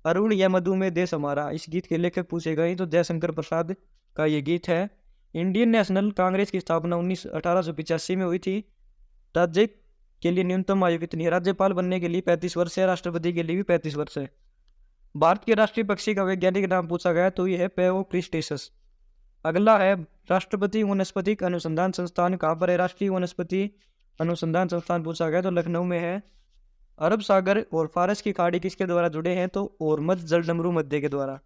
अरुण या मधुमेह देश हमारा, इस गीत के लेखक पूछे गए। तो जयशंकर प्रसाद का ये गीत है। इंडियन नेशनल कांग्रेस की स्थापना 1885 में हुई थी। राज्य के लिए न्यूनतम आयु कितनी है। राज्यपाल बनने के लिए 35 वर्ष है। राष्ट्रपति के लिए भी 35 वर्ष है। भारत के राष्ट्रीय पक्षी का वैज्ञानिक नाम पूछा गया। तो ये है पेओक्रिस्टेसस। अगला है राष्ट्रपति वनस्पतिक अनुसंधान संस्थान कहाँ पर है। राष्ट्रीय वनस्पति अनुसंधान संस्थान पूछा गया। तो लखनऊ में है। अरब सागर और फारस की खाड़ी किसके द्वारा जुड़े हैं। तो ओरमज जलडमरू मध्य के द्वारा।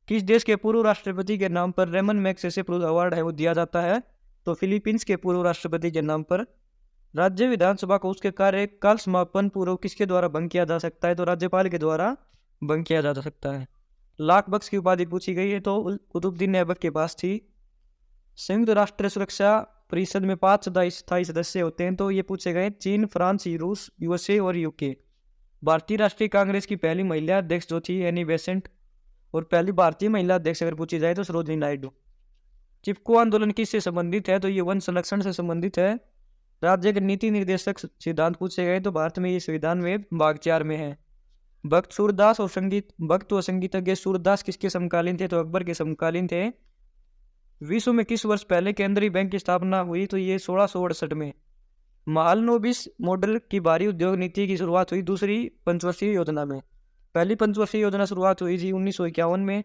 किस देश के पूर्व राष्ट्रपति के नाम पर रेमन मैग्सेसे अवार्ड है वो दिया जाता है। तो फिलीपींस के पूर्व राष्ट्रपति के नाम पर। राज्य विधानसभा को उसके कार्यकाल समापन पूर्व किसके द्वारा भंग किया जा सकता है। तो राज्यपाल के द्वारा भंग किया जा सकता है। लाख बख्श की उपाधि पूछी गई है। तो कुतुबुद्दीन ऐबक के पास थी। संयुक्त राष्ट्र सुरक्षा परिषद में 5 स्थायी सदस्य होते हैं, तो ये पूछे गए चीन, फ्रांस, रूस, यूएसए और यूके। भारतीय राष्ट्रीय कांग्रेस की पहली महिला अध्यक्ष जो थी एनी बेसेंट, और पहली भारतीय महिला अध्यक्ष अगर पूछी जाए तो सरोजिनी नायडू। चिपको आंदोलन किससे संबंधित है, तो ये वन संरक्षण से संबंधित है। राज्य के नीति निर्देशक सिद्धांत पूछे गए तो भारत में ये संविधान में भाग 4 में है। भक्त सूरदास और संगीतज्ञ सूरदास किसके समकालीन थे, तो अकबर के समकालीन थे। विश्व में किस वर्ष पहले केंद्रीय बैंक की स्थापना हुई, तो ये 1668 में। महालनोबिस मॉडल की भारी उद्योग नीति की शुरुआत हुई दूसरी पंचवर्षीय योजना में। पहली पंचवर्षीय योजना शुरुआत हुई थी 1951 में।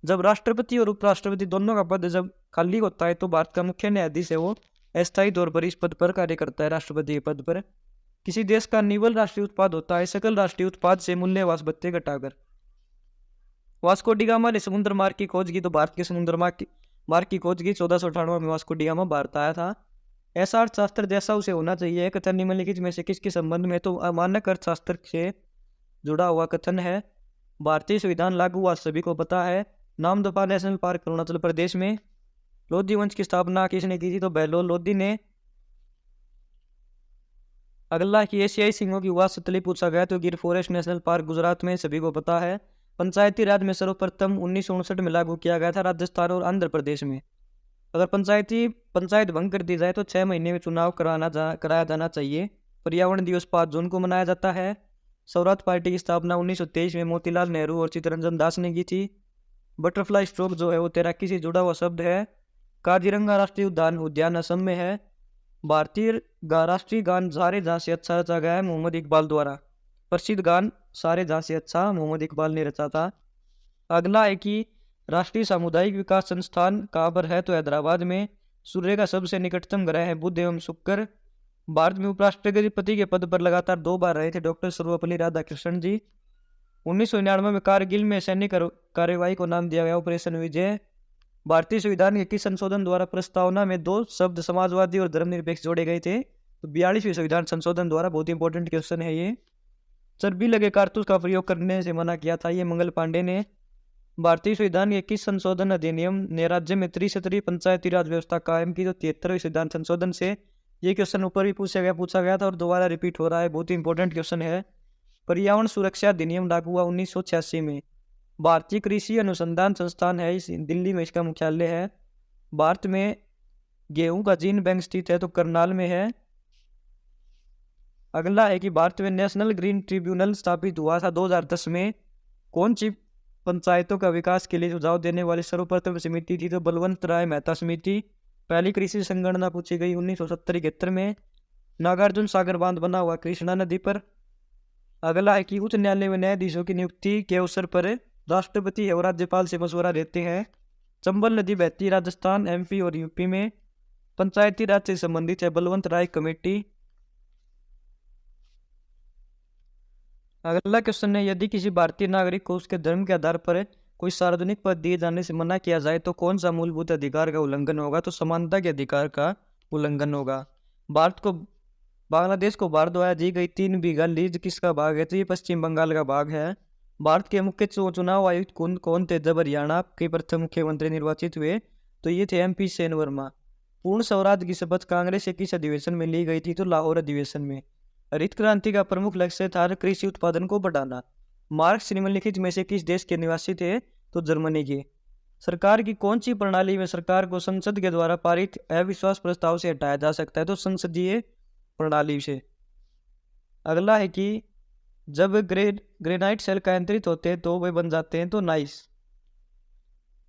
जब राष्ट्रपति और उपराष्ट्रपति दोनों का पद जब खाली होता है तो भारत का मुख्य न्यायाधीश है वो अस्थायी तौर पर इस पद पर कार्य करता है, राष्ट्रपति के पद पर। किसी देश का निवल राष्ट्रीय उत्पाद होता है सकल राष्ट्रीय उत्पाद से मूल्यवास भत्ते घटाकर। वास्को डी गामा ने समुद्र मार्ग की खोज की, तो भारत के समुद्र मार्ग की खोज की 1498 में वास्को डी गामा भारत आया था। ऐसा अर्थशास्त्र जैसा उसे होना चाहिए कथन निम्नलिखित में से किसके संबंध में, तो मानक अर्थशास्त्र से जुड़ा हुआ कथन है। भारतीय संविधान लागू हुआ सभी को पता है। नामदफा नेशनल पार्क अरुणाचल प्रदेश में। लोधी वंश की स्थापना किसने की थी, तो बहलोल लोधी ने। अगला कि एशियाई सिंहों की वास स्थली पूछा गया तो गिर फॉरेस्ट नेशनल पार्क गुजरात में, सभी को पता है। पंचायती राज में सर्वप्रथम 1959 में लागू किया गया था राजस्थान और आंध्र प्रदेश में। अगर पंचायत भंग कर दी जाए तो 6 महीने में चुनाव कराया जाना चाहिए। पर्यावरण दिवस 5 जून को मनाया जाता है। स्वराज पार्टी की स्थापना 1923 में मोतीलाल नेहरू और चित्तरंजन दास ने की थी। बटरफ्लाई स्ट्रोक जो है वो तैराकी से जुड़ा हुआ शब्द है। काजीरंगा राष्ट्रीय उद्यान असम में है। भारतीय राष्ट्रीय गान सारे जहाँ से अच्छा रचा गया है मोहम्मद इकबाल द्वारा। प्रसिद्ध गान सारे जहाँ से अच्छा मोहम्मद इकबाल ने रचा था। अगला है कि राष्ट्रीय सामुदायिक विकास संस्थान कहाँ पर है, तो हैदराबाद में। सूर्य का सबसे निकटतम ग्रह है बुध एवं शुक्र। भारत में उपराष्ट्रपति के पद पर लगातार 2 बार रहे थे डॉक्टर सर्वपल्ली राधाकृष्णन जी। 1999 में कारगिल में सैनिक कार्यवाही को नाम दिया गया ऑपरेशन विजय। भारतीय संविधान के किस संशोधन द्वारा प्रस्तावना में 2 शब्द समाजवादी और धर्मनिरपेक्ष जोड़े गए थे, तो 42वें संविधान संशोधन द्वारा। बहुत इंपॉर्टेंट क्वेश्चन है ये। चर्बी लगे कारतूस का प्रयोग करने से मना किया था, ये मंगल पांडे ने। भारतीय संविधान के किस संशोधन अधिनियम ने राज्य में त्रिस्तरीय पंचायती राज व्यवस्था कायम की, तो 73वें संविधान संशोधन से। ये क्वेश्चन ऊपर भी पूछा गया था और दोबारा रिपीट हो रहा है, बहुत ही इंपॉर्टेंट क्वेश्चन है। पर्यावरण सुरक्षा अधिनियम लागू हुआ 1986 में। भारतीय कृषि अनुसंधान संस्थान है, इस दिल्ली में इसका मुख्यालय है। भारत में गेहूं का जीन बैंक स्थित है, तो करनाल में है। अगला है कि भारत में नेशनल ग्रीन ट्रिब्यूनल स्थापित हुआ था 2010 में। कौन सी पंचायतों का विकास के लिए सुझाव देने वाली सर्वप्रथम समिति थी, तो बलवंत राय मेहता समिति। पहली कृषि संगणना पूछी गई 1970-71 में। नागार्जुन सागर बांध बना हुआ कृष्णा नदी पर। अगला है कि उच्च न्यायालय में न्यायाधीशों की नियुक्ति के अवसर पर राष्ट्रपति और राज्यपाल से मशवरा लेते हैं। चंबल नदी बहती राजस्थान, एमपी और यूपी में। पंचायती राज से संबंधित है बलवंत राय कमेटी। अगला क्वेश्चन है यदि किसी भारतीय नागरिक को उसके धर्म के आधार पर कोई सार्वजनिक पद दिए जाने से मना किया जाए तो कौन सा मूलभूत अधिकार का उल्लंघन होगा, तो समानता के अधिकार का उल्लंघन होगा। बांग्लादेश को भारत द्वारा दी गई 3 बीघा लीज किसका भाग है, तो ये पश्चिम बंगाल का भाग है। भारत के मुख्य चुनाव आयुक्त कौन थे जब हरियाणा के प्रथम मुख्यमंत्री निर्वाचित हुए, तो ये थे एमपी सेन वर्मा। पूर्ण स्वराज की शपथ कांग्रेस के किस अधिवेशन में ली गई थी, तो लाहौर अधिवेशन में। हरित क्रांति का प्रमुख लक्ष्य था कृषि उत्पादन को बढ़ाना। मार्क्स निम्नलिखित में से किस देश के निवासी थे, तो जर्मनी के। सरकार की कौन सी प्रणाली में सरकार को संसद के द्वारा पारित अविश्वास प्रस्ताव से हटाया जा सकता है, तो संसदीय प्रणाली से। अगला है कि जब ग्रेनाइट सेल कायांतरित होते हैं तो वे बन जाते हैं, तो नाइस।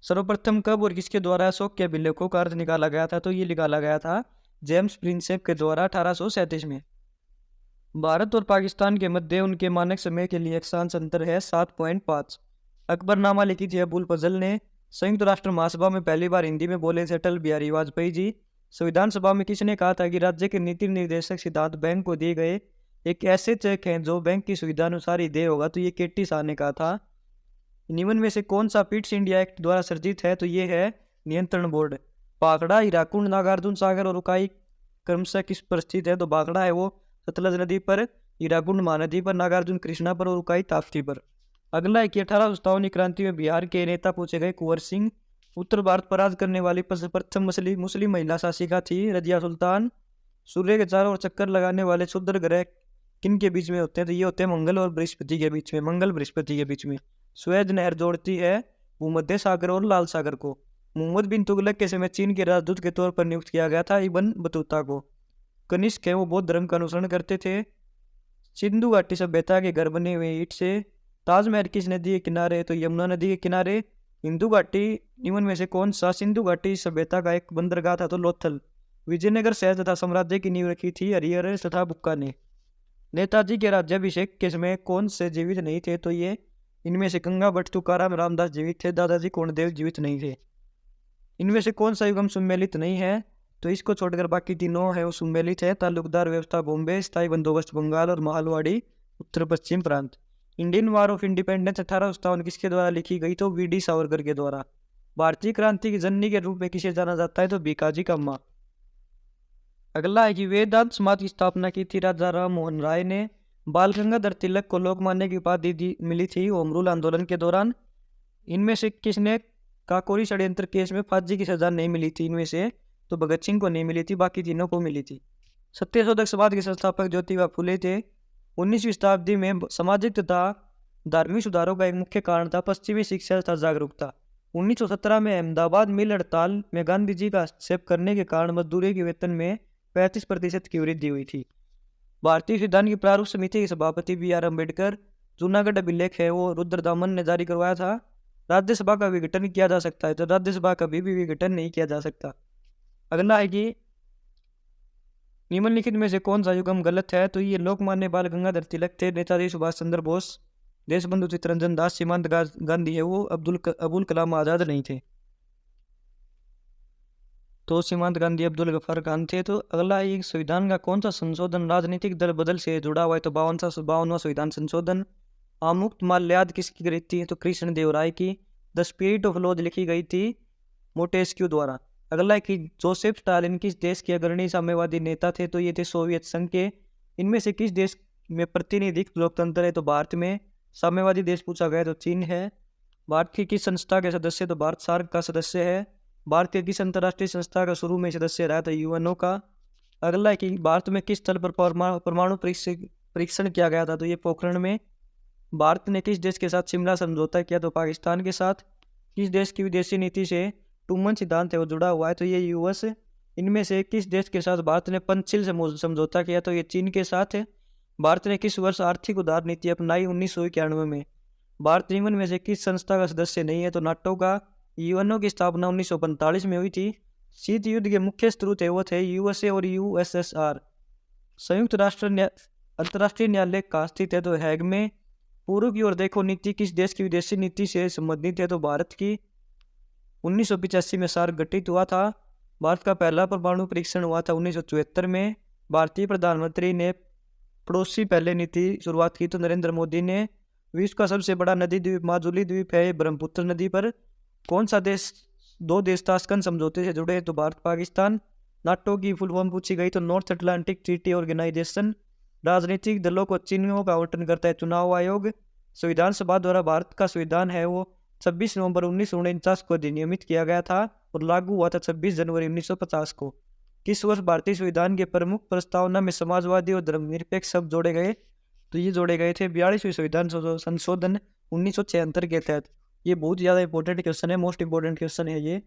सर्वप्रथम कब और किसके द्वारा अशोक के अभिलेखों का अर्थ निकाला गया था, तो ये निकाला गया था जेम्स प्रिंसेप के द्वारा 1837 में। भारत और पाकिस्तान के मध्य उनके मानक समय के लिए अक्षांश अंतर है 7.5। अकबरनामा लिखी थी अबुल फजल ने। संयुक्त राष्ट्र महासभा में पहली बार हिंदी में बोले थे अटल बिहारी वाजपेयी जी। संविधान सभा में किसने कहा था कि राज्य के नीति निर्देशक सिद्धांत बैंक को दिए गए एक ऐसे चेक हैं जो बैंक की सुविधा अनुसार ही दे होगा, तो ये केटी शाह ने कहा था। निम्न में से कौन सा पिट्स इंडिया एक्ट द्वारा सर्जित है, तो ये है नियंत्रण बोर्ड। भाखड़ा, हीराकुंड, नागार्जुन सागर और उकाई क्रमशः किस पर स्थित है, तो भाखड़ा है वो सतलज नदी पर, हीराकुंड महानदी पर, नागार्जुन कृष्णा पर और उकाई ताप्ती पर। अगला है कि 1857 क्रांति में बिहार के नेता पूछे गए कुंवर सिंह। उत्तर भारत पर राज करने वाली प्रथम मुस्लिम महिला शासिका थी रजिया सुल्तान। सूर्य के चारों ओर चक्कर लगाने वाले क्षुद्र ग्रह किन के बीच में होते हैं? तो ये होते हैं मंगल और बृहस्पति के बीच में, मंगल बृहस्पति के बीच में। सुएज नहर जोड़ती है भूमध्य सागर और लाल सागर को। मोहम्मद बिन तुगलक के समय चीन के राजदूत के तौर पर नियुक्त किया गया था इब्न बतूता को। कनिष्क है वो बौद्ध धर्म का अनुसरण करते थे। सिंधु घाटी सभ्यता के घर बने हुए ईंट से। ताजमहल किस नदी के किनारे? तो यमुना नदी के किनारे। हिंदू घाटी निम्न में से कौन सा सिंधु घाटी सभ्यता का एक बंदरगाह था? तो लोथल। विजयनगर शहर तथा साम्राज्य की नींव रखी थी हरिहर तथा बुक्का ने। नेताजी के राज्याभिषेक के समय कौन से जीवित नहीं थे? तो ये इनमें से गंगा भट्ट, तुकाराम, रामदास जीवित थे। दादाजी कोंडदेव जीवित नहीं थे। इनमें से कौन सा युगम सम्मिलित नहीं है? तो इसको छोड़कर बाकी तीनों है वो सम्मिलित है। तालुकदार व्यवस्था बॉम्बे, स्थायी बंदोबस्त बंगाल और मालवाड़ी उत्तर पश्चिम प्रांत। इंडियन वार ऑफ इंडिपेंडेंस 1857 किसके द्वारा लिखी गई? तो वीडी सावरकर के द्वारा। भारतीय क्रांति की जननी के रूप में किसे जाना जाता है? तो बीकाजी कामा। अगला है कि वेदांत समाज की स्थापना की थी राजा राम मोहन राय ने। बाल गंगाधर तिलक को लोकमान्य की उपाधि मिली थी होम रूल आंदोलन के दौरान। इनमें से किसने काकोरी षड्यंत्र केस में फांसी की सजा नहीं मिली थी? इनमें से तो भगत सिंह को नहीं मिली थी, बाकी तीनों को मिली थी। सत्यशोधक समाज के संस्थापक ज्योतिबा फुले थे। 19वीं शताब्दी में सामाजिक तथा धार्मिक सुधारों का एक मुख्य कारण था पश्चिमी शिक्षा तथा जागरूकता। 1917 में अहमदाबाद मिल हड़ताल में गांधी जी का हस्तक्षेप करने के कारण मजदूरी के वेतन में 35% की वृद्धि हुई थी। भारतीय संविधान की प्रारूप समिति के सभापति BR अम्बेडकर। जूनागढ़ अभिलेख है वो रुद्रदामन ने जारी करवाया था। राज्यसभा का विघटन किया जा सकता है? तो राज्यसभा का भी विघटन नहीं किया जा सकता। अगला है कि निम्नलिखित में से कौन सा युगम गलत है? तो ये लोकमान्य बाल गंगाधर तिलक थे। नेताजी सुभाष चंद्र बोस, देशबंधु चित्तरंजन दास, सीमांत गांधी है वो अबुल कलाम आजाद नहीं थे। तो सीमांत गांधी अब्दुल गफार खान थे। तो अगला एक संविधान का कौन सा संशोधन राजनीतिक दल बदल से जुड़ा हुआ है? तो 52वां संविधान संशोधन। आमुक्त माल्याद किसकी गई थी? तो कृष्ण देव राय की। द स्पिरिट ऑफ लॉज लिखी गई थी मोटेस्क्यू द्वारा। अगला है कि जोसेफ स्टालिन किस देश के अग्रणी साम्यवादी नेता थे? तो ये थे सोवियत संघ के। इनमें से किस देश में प्रातिनिधिक लोकतंत्र है? तो भारत में। साम्यवादी देश पूछा गया तो चीन है। भारत की किस संस्था के सदस्य? तो भारत सार्क का सदस्य है। भारत के किस अंतर्राष्ट्रीय संस्था का शुरू में सदस्य रहा? तो UNO का। अगला है कि भारत में किस स्थल पर परमाणु परीक्षण किया गया था? तो ये पोखरण में। भारत ने किस देश के साथ शिमला समझौता किया? तो पाकिस्तान के साथ। किस देश की विदेशी नीति से टूमन सिद्धांत है वो जुड़ा हुआ है? तो ये US। इनमें से किस देश के साथ भारत ने पंचशील समझौता किया? तो ये चीन के साथ है। भारत ने किस वर्ष आर्थिक उदार नीति अपनाई? 1991 में। भारत निम्न में से किस संस्था का सदस्य नहीं है? तो नाटो का। UNO की स्थापना 1945 में हुई थी। शीत युद्ध के मुख्य स्रोत है वो थे USA और USSR। संयुक्त राष्ट्र अंतर्राष्ट्रीय न्यायालय कहाँ स्थित है? तो हैग में। पूर्व की ओर देखो नीति किस देश की विदेशी नीति से संबंधित है? तो भारत की। 1985 में सार्क गठित हुआ था। भारत का पहला परमाणु परीक्षण हुआ था 1974 में। भारतीय प्रधानमंत्री ने पड़ोसी पहले नीति शुरुआत की तो नरेंद्र मोदी ने। विश्व का सबसे बड़ा नदी द्वीप माजुली द्वीप है ब्रह्मपुत्र नदी पर। कौन सा देश 2 देश ताशकंद समझौते से जुड़े? तो भारत पाकिस्तान। नाटो की फुल फॉर्म पूछी गई तो नॉर्थ अटलांटिक ट्रीटी ऑर्गेनाइजेशन। राजनीतिक दलों को चिन्हों का आवंटन करता है चुनाव आयोग। संविधान सभा द्वारा भारत का संविधान है वो 26 नवंबर 1949 को अधिनियमित किया गया था और लागू हुआ था 26 जनवरी 1950 को। किस वर्ष भारतीय संविधान के प्रमुख प्रस्तावना में समाजवादी और धर्मनिरपेक्ष शब्द जोड़े गए? तो ये जोड़े गए थे 42वें संविधान संशोधन 1976 के तहत। ये बहुत ज़्यादा इंपॉर्टेंट क्वेश्चन है, मोस्ट इंपॉर्टेंट क्वेश्चन है ये।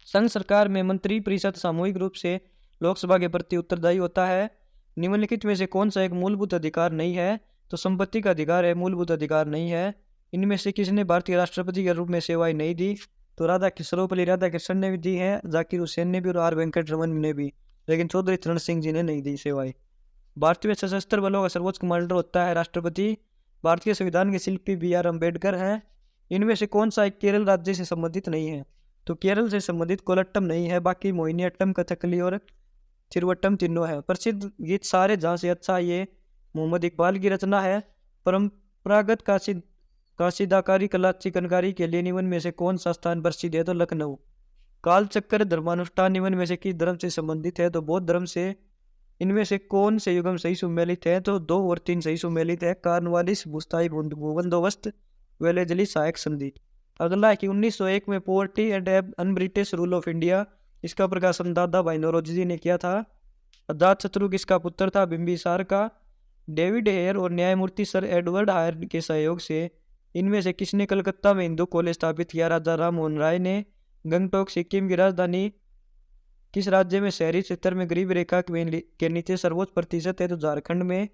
संघ सरकार में मंत्री परिषद सामूहिक रूप से लोकसभा के प्रति उत्तरदायी होता है। निम्नलिखित में से कौन सा एक मूलभूत अधिकार नहीं है? तो संपत्ति का अधिकार है, मूलभूत अधिकार नहीं है। इनमें से किसने भारतीय राष्ट्रपति के रूप में सेवाएं नहीं दी? तो सर्वपल्ली राधाकृष्णन ने भी दी है, जाकिर हुसैन ने भी और R वेंकटरमन ने भी, लेकिन चौधरी चरण सिंह जी ने नहीं दी सेवाएं। भारतीय सशस्त्र बलों का सर्वोच्च कमांडर होता है राष्ट्रपति। भारतीय संविधान के शिल्पी BR अम्बेडकर हैं। इनमें से कौन सा एक केरल राज्य से संबंधित नहीं है? तो केरल से संबंधित कोलट्टम नहीं है, बाकी मोहिनीअट्टम, कथकली और थिरुवट्टम तीनों है। प्रसिद्ध गीत सारे जहाँ से अच्छा ये मोहम्मद इकबाल की रचना है। परंपरागत काशीदाकारी कला चिकनकारी के लिए निम्न में से कौन सा स्थान प्रसिद्ध है? तो लखनऊ। कालचक्र धर्मानुष्ठान निम्न में से किस धर्म से संबंधित है? तो बौद्ध धर्म से। इनमें से कौन से युगम सही सुमेलित है? तो 2 और 3 सही सुमेलित है। कार्नवालिस, बुस्ताई बंदोबस्त, वेलेजली सहायक संधि। अगला है कि 1901 में poverty and un British rule of India, इसका प्रकाशन दादा भाई नौरोजी जी ने किया था। अजातशत्रु किसका पुत्र था? बिंबिसार का। डेविड हेयर और न्यायमूर्ति सर एडवर्ड हायर के सहयोग से इनमें से किसने कलकत्ता में हिंदू कॉलेज स्थापित किया? राजा राम मोहन राय ने। गंगटोक सिक्किम की राजधानी। किस राज्य में शहरी क्षेत्र में गरीब रेखा के नीचे सर्वोच्च प्रतिशत है? तो झारखंड में।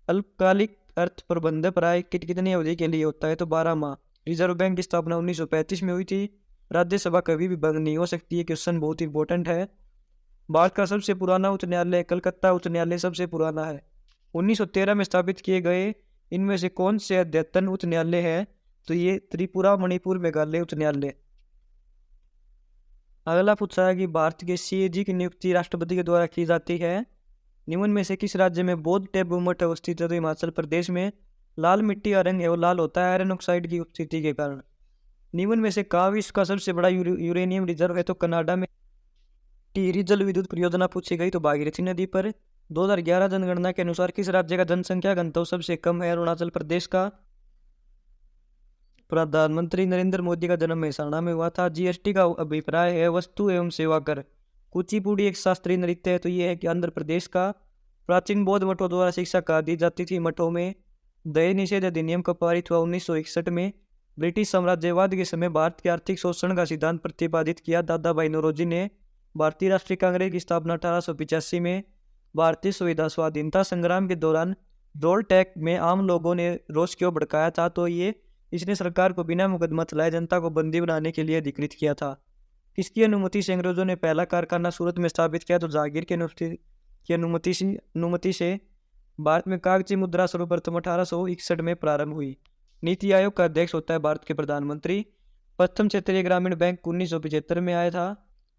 अल्पकालिक अर्थ प्रबंध प्राय कितनी अवधि के लिए होता है? तो 12 माह। रिजर्व बैंक की स्थापना 1935 में हुई थी। राज्यसभा कभी भी बंद नहीं हो सकती है, क्वेश्चन बहुत इंपॉर्टेंट है। भारत का सबसे पुराना उच्च न्यायालय कलकत्ता उच्च न्यायालय सबसे पुराना है। 1913 में स्थापित किए गए इनमें से कौन से अद्यतन उच्च न्यायालय है? तो ये त्रिपुरा, मणिपुर, मेघालय उच्च न्यायालय। अगला पूछा है कि भारत के सीएजी की नियुक्ति राष्ट्रपति के द्वारा की जाती है। निम्न में से किस राज्य में बौद्ध टैबू मठ अवस्थित है? तो हिमाचल प्रदेश में। लाल मिट्टी का रंग है वो लाल होता है आयरन ऑक्साइड की उपस्थिति के कारण। निम्न में से कहाँ विश्व का सबसे बड़ा यूरेनियम रिजर्व है? तो कनाडा में। टिहरी जल विद्युत परियोजना पूछी गई तो भागीरथी नदी पर। 2011 जनगणना के अनुसार किस राज्य का जनसंख्या घनत्व सबसे कम है? अरुणाचल प्रदेश का। प्रधानमंत्री नरेंद्र मोदी का जन्म महसाणा में हुआ था। जीएसटी का अभिप्राय है वस्तु एवं सेवा कर। कुचिपुड़ी एक शास्त्रीय नृत्य है तो ये है कि आंध्र प्रदेश का। प्राचीन बौद्ध मठों द्वारा शिक्षा कहाँ दी जाती थी? मठों में। दहेज निषेध अधिनियम कब पारित हुआ? 1961 में। ब्रिटिश साम्राज्यवाद के समय भारत के आर्थिक शोषण का सिद्धांत प्रतिपादित किया दादा भाई नौरोजी ने। भारतीय राष्ट्रीय कांग्रेस की स्थापना 1885 में। भारतीय संविधान स्वाधीनता संग्राम के दौरान ड्रोल टैक्स में आम लोगों ने रोष क्यों भड़काया था? तो ये इसने सरकार को बिना मुकदमा चलाए जनता को बंदी बनाने के लिए अधिकृत किया था। किसकी अनुमति से अंग्रेजों ने पहला कारखाना सूरत में स्थापित किया? तो जहांगीर की अनुमति से भारत में कागजी मुद्रा सर्वप्रथम 1861 में प्रारंभ हुई। नीति आयोग का अध्यक्ष होता है भारत के प्रधानमंत्री। प्रथम क्षेत्रीय ग्रामीण बैंक 1975 में आया था।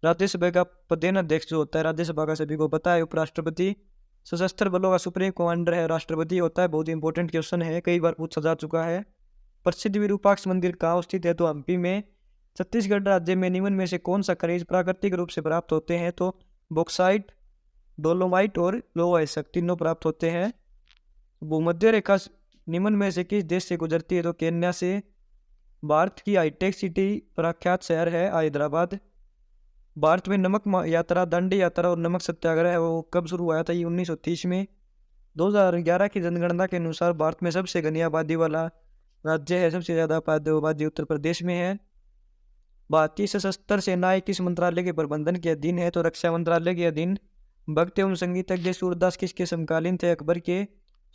राज्यसभा का प्रधान अध्यक्ष जो होता है राज्यसभा का सभी को पता है उपराष्ट्रपति। सशस्त्र बलों का सुप्रीम कमांडर है राष्ट्रपति होता है। बहुत इंपॉर्टेंट क्वेश्चन है, कई बार पूछा जा चुका है। प्रसिद्ध विरूपाक्ष मंदिर कहाँ स्थित है? तो हम्पी में। छत्तीसगढ़ राज्य में निम्न में से कौन सा खनिज प्राकृतिक रूप से प्राप्त होते हैं? तो बॉक्साइट, डोलोमाइट और लोह अयस्क तीनों प्राप्त होते हैं। भूमध्य रेखा निम्न में से किस देश से गुजरती है? तो केन्या से। भारत की हाईटेक सिटी प्रख्यात शहर है हैदराबाद। भारत में नमक यात्रा, दांडी यात्रा और नमक सत्याग्रह है वो कब शुरू हुआ था? ये 1930 में। 2011 की जनगणना के अनुसार भारत में सबसे घनी आबादी वाला राज्य है, सबसे ज्यादा आबादी उत्तर प्रदेश में है। भारतीय सशस्त्र सेनाएं किस मंत्रालय के प्रबंधन के अधीन है? तो रक्षा मंत्रालय के अधीन। भक्त एवं संगीतज्ञ सूरदास किसके समकालीन थे? अकबर के।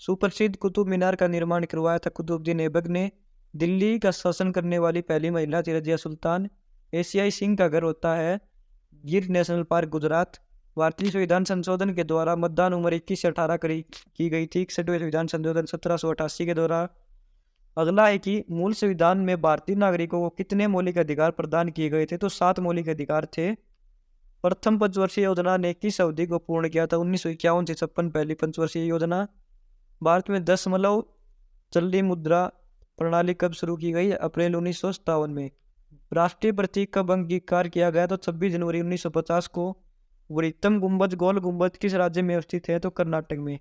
सुप्रसिद्ध कुतुब मीनार का निर्माण करवाया था कुतुबुद्दीन ऐबक ने। दिल्ली का शासन करने वाली पहली महिला थी रजिया सुल्तान। एशियाई सिंह का घर होता है गिर नेशनल पार्क गुजरात। भारतीय संविधान संशोधन के द्वारा मतदान उम्र 21 से 18 की गई थी। 61वें संविधान संशोधन 1788 के द्वारा। अगला है कि मूल संविधान में भारतीय नागरिकों को कितने मौलिक अधिकार प्रदान किए गए थे? तो 7 मौलिक अधिकार थे। प्रथम पंचवर्षीय योजना ने किस अवधि को पूर्ण किया था? 1951 से 56 पहली पंचवर्षीय योजना। भारत में 10 चलनी मुद्रा प्रणाली कब शुरू की गई? अप्रैल 1957 में। राष्ट्रीय प्रतीक कब अंगीकार किया गया? तो 26 जनवरी 1950 को। वृत्तम गुंबद गोल गुंबद किस राज्य में स्थित है? तो कर्नाटक में।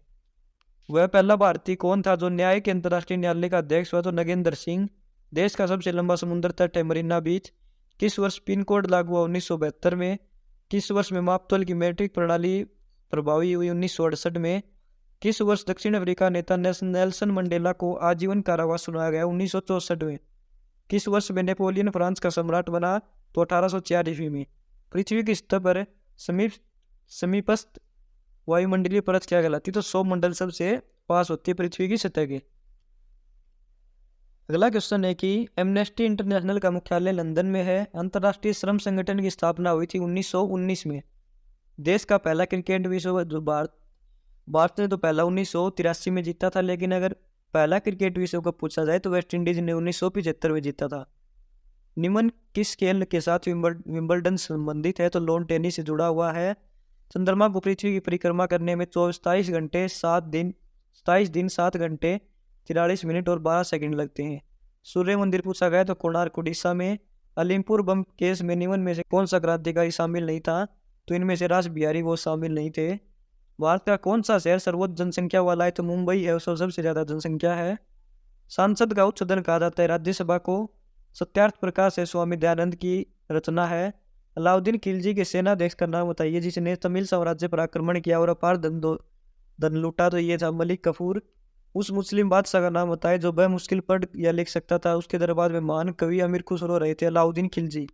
वह पहला भारतीय कौन था जो न्याय के अंतर्राष्ट्रीय न्यायालय का अध्यक्ष हुआ? तो नगेंद्र सिंह। देश का सबसे लंबा समुद्र तट है मरीना बीच। किस वर्ष पिन कोड लागू हुआ? 1972 में। किस वर्ष में मापतौल की मैट्रिक प्रणाली प्रभावी हुई? 1968 में। किस वर्ष दक्षिण अफ्रीका नेता नेल्सन मंडेला को आजीवन कारावास सुनाया गया? 1964 में। किस वर्ष में नेपोलियन फ्रांस का सम्राट बना? तो 1804 ईस्वी में। पृथ्वी की सतह पर समीपस्थ वायुमंडलीय परत क्या कहलाती? तो सौरमंडल सबसे पास होती है पृथ्वी की सतह के। अगला क्वेश्चन है कि एमनेस्टी इंटरनेशनल का मुख्यालय लंदन में है। अंतर्राष्ट्रीय श्रम संगठन की स्थापना हुई थी 1919 में। देश का पहला क्रिकेट विश्व भारत ने तो पहला 1983 में जीता था, लेकिन अगर पहला क्रिकेट विश्व कप पूछा जाए तो वेस्ट इंडीज ने 1975 में जीता था। निम्न किस खेल के साथ विंबलडन संबंधित है? तो लॉन टेनिस से जुड़ा हुआ है। चंद्रमा को पृथ्वी की परिक्रमा करने में 27 घंटे 7 घंटे 43 मिनट और 12 सेकंड लगते हैं। सूर्य मंदिर पूछा गया तो कोणार्क उड़ीसा में। अलीमपुर बम केस में निम्न में से कौन सा क्रांतिकारी शामिल नहीं था? तो इनमें से रास बिहारी वो शामिल नहीं थे। भारत का कौन सा शहर सर्वोच्च जनसंख्या वाला है? तो मुंबई है, उसको सबसे ज्यादा जनसंख्या है। सांसद का उच्च सदन कहा जाता है राज्यसभा को। सत्यार्थ प्रकाश है स्वामी दयानंद की रचना है। अलाउद्दीन खिलजी के सेनाध्यक्ष का नाम बताइए जिसने तमिल साम्राज्य पर आक्रमण किया और अपार धन लूटा। तो ये था मलिक कफूर। उस मुस्लिम बादशाह का नाम बताए जो मुश्किल पढ़ या लिख सकता था। उसके दरबार में महान कवि अमीर खुसरो रहे थे। अलाउद्दीन खिलजी।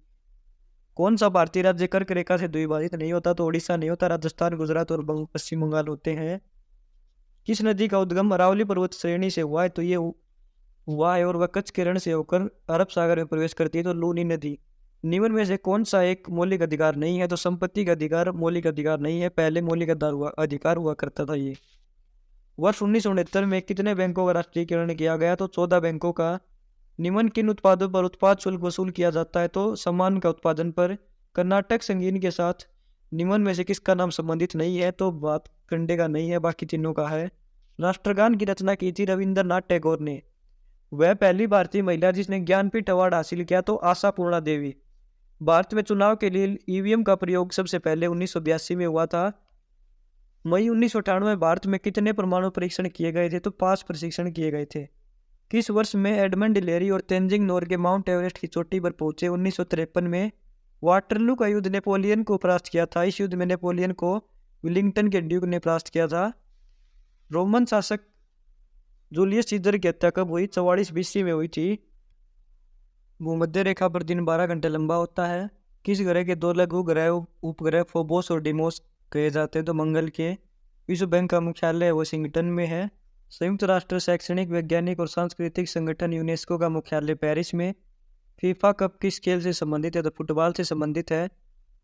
कौन सा भारतीय राज्य कर्क रेखा से द्विभाजित नहीं होता? तो उड़ीसा नहीं होता, राजस्थान, गुजरात और पश्चिम बंगाल होते हैं। किस नदी का उद्गम अरावली पर्वत श्रेणी से हुआ है? तो ये हुआ है और वह कच्छ के रण से होकर अरब सागर में प्रवेश करती है। तो लूनी नदी। निम्न में से कौन सा एक मौलिक अधिकार नहीं है? तो संपत्ति का अधिकार मौलिक अधिकार नहीं है, पहले मौलिक अधिकार हुआ करता था ये। वर्ष 1969 में कितने बैंकों का राष्ट्रीयकरण किया गया? तो 14 बैंकों का। निम्न किन उत्पादों पर उत्पाद शुल्क वसूल किया जाता है? तो सामान का उत्पादन पर। कर्नाटक संगीन के साथ निम्न में से किसका नाम संबंधित नहीं है? तो बात कंडे का नहीं है, बाकी तीनों का है। राष्ट्रगान की रचना की थी रविंद्रनाथ टैगोर ने। वह पहली भारतीय महिला जिसने ज्ञानपीठ अवार्ड हासिल किया तो आशापूर्णा देवी। भारत में चुनाव के लिए ईवीएम का प्रयोग सबसे पहले 1982 में हुआ था। मई 1998 में भारत में कितने परमाणु परीक्षण किए गए थे? तो 5 परीक्षण किए गए थे। किस वर्ष में एडमंड हिलेरी और तेंजिंग नोर्गे माउंट एवरेस्ट की चोटी पर पहुंचे? 1953 में। वाटरलू का युद्ध नेपोलियन को परास्त किया था। इस युद्ध में नेपोलियन को विलिंगटन के ड्यूक ने परास्त किया था। रोमन शासक जूलियस सीजर की हत्या कब हुई? 44 BC में हुई थी। भूमध्य रेखा पर दिन 12 घंटे लंबा होता है। किस ग्रह के 2 लघु ग्रह उपग्रह फोबोस और डिमोस कहे जाते हैं? तो मंगल के। विश्व बैंक का मुख्यालय वाशिंगटन में है। संयुक्त राष्ट्र शैक्षणिक, वैज्ञानिक और सांस्कृतिक संगठन यूनेस्को का मुख्यालय पेरिस में। फीफा कप किस खेल से संबंधित है? तो फुटबॉल से संबंधित है।